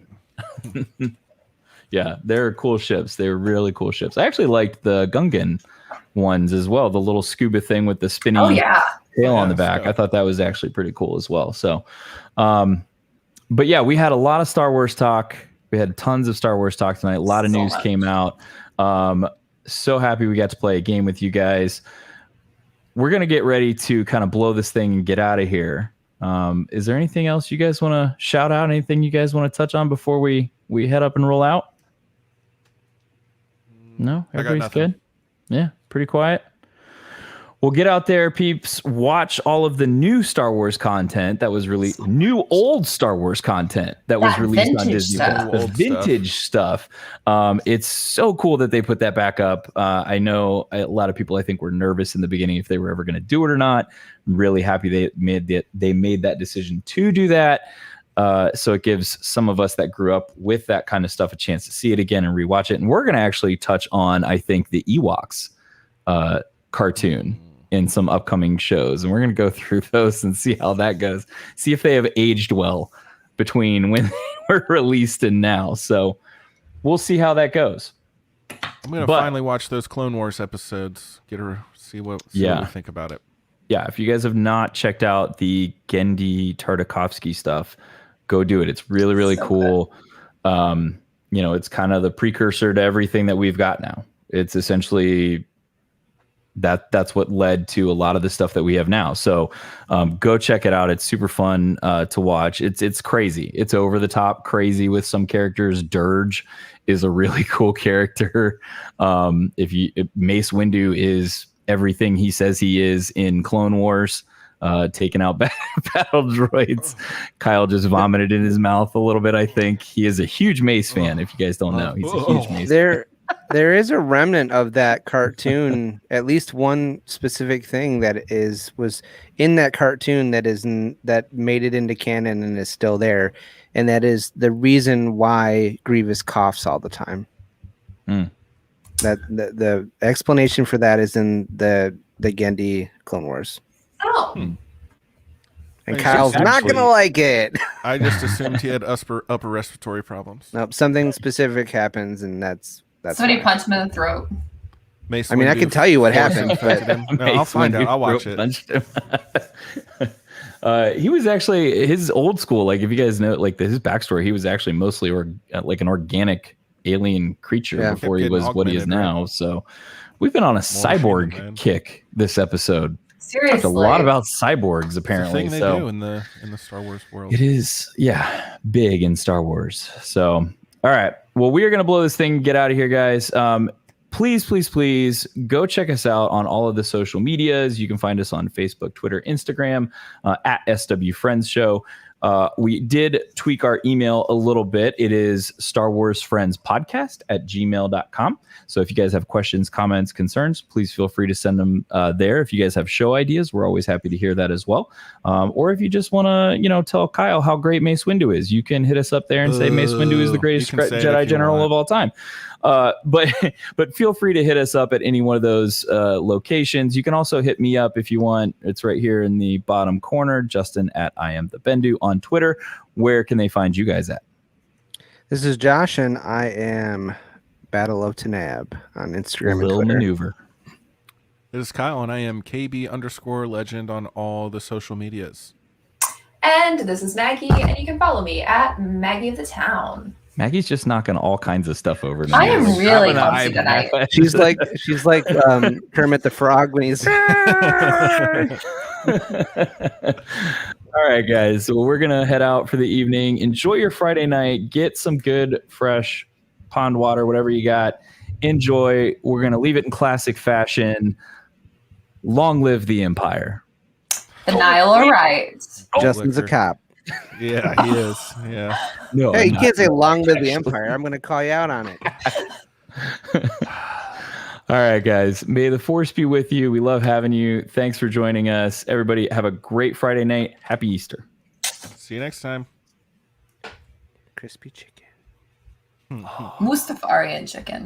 Nubian. Yeah, they're cool ships. They're really cool ships. I actually liked the Gungan ones as well. The little scuba thing with the spinning Oh yeah. tail on the back. I thought that was actually pretty cool as well. So, but yeah, we had a lot of Star Wars talk. We had tons of Star Wars talk tonight. A lot of news came out. So happy we got to play a game with you guys. We're going to get ready to kind of blow this thing and get out of here. Is there anything else you guys want to shout out? Anything you guys want to touch on before we head up and roll out? No? Everybody's good? Yeah, pretty quiet. Well, get out there, peeps. Watch all of the new Star Wars content that was released. New old Star Wars content that was released on Disney+. The vintage stuff. It's so cool that they put that back up. I know a lot of people, I think, were nervous in the beginning if they were ever going to do it or not. I'm really happy they made that decision to do that. So it gives some of us that grew up with that kind of stuff a chance to see it again and rewatch it. And we're going to actually touch on, I think, the Ewoks cartoon in some upcoming shows, and we're going to go through those and see how that goes. See if they have aged well between when they were released and now. So we'll see how that goes. I'm going to finally watch those Clone Wars episodes. See what we think about it. Yeah, if you guys have not checked out the Gendy Tartakovsky stuff, go do it. It's really, really cool. It's kind of the precursor to everything that we've got now. It's essentially that's what led to a lot of the stuff that we have now. So go check it out. It's super fun to watch. It's crazy. It's over the top crazy with some characters. Dirge is a really cool character. If Mace Windu is everything he says he is in Clone Wars. taking out battle droids. Kyle just vomited in his mouth a little bit. I think he is a huge Mace fan. If you guys don't know, he's a huge Mace fan. There is a remnant of that cartoon, at least one specific thing that was in that cartoon that made it into canon and is still there, and that is the reason why Grievous coughs all the time. That the explanation for that is in the Genndy Clone Wars. Oh. And Kyle's not gonna like it. I just assumed he had upper respiratory problems. Nope, something specific happens, and that's somebody punched him in the throat. I mean, I can tell you what happened, but no, I'll find out. I'll watch it. He was actually his old school. Like, if you guys know, like his backstory, he was actually mostly like an organic alien creature before he was what he is now. Right? So we've been on a cyborg kick this episode. Seriously, talked a lot about cyborgs apparently. It's a thing they do in the Star Wars world. It is, big in Star Wars. So, all right. Well, we are going to blow this thing. Get out of here, guys. Please go check us out on all of the social medias. You can find us on Facebook, Twitter, Instagram, at SW Friends Show. We did tweak our email a little bit. It is StarWarsFriendsPodcast@gmail.com. So if you guys have questions, comments, concerns, please feel free to send them there. If you guys have show ideas, we're always happy to hear that as well. Or if you just want to, tell Kyle how great Mace Windu is, you can hit us up there and say Mace Windu is the greatest Jedi General of all time. But feel free to hit us up at any one of those locations. You can also hit me up if you want. It's right here in the bottom corner, Justin at I am the Bendu on Twitter. Where can they find you guys at? This is Josh, and I am Battle of Tanab on Instagram and Twitter. Maneuver. This is Kyle, and I am KB_legend on all the social medias. And this is Maggie, and you can follow me at Maggie of the Town. Maggie's just knocking all kinds of stuff over now. I am really clumsy tonight. She's like Kermit the Frog when he's. All right, guys. So we're gonna head out for the evening. Enjoy your Friday night. Get some good, fresh pond water, whatever you got. Enjoy. We're gonna leave it in classic fashion. Long live the Empire. The Nile arrives. Justin's a cop. Yeah, he is. Yeah. No, hey, you can't say long live the Empire. I'm going to call you out on it. All right, guys. May the Force be with you. We love having you. Thanks for joining us. Everybody, have a great Friday night. Happy Easter. See you next time. Crispy chicken. Mustafarian chicken.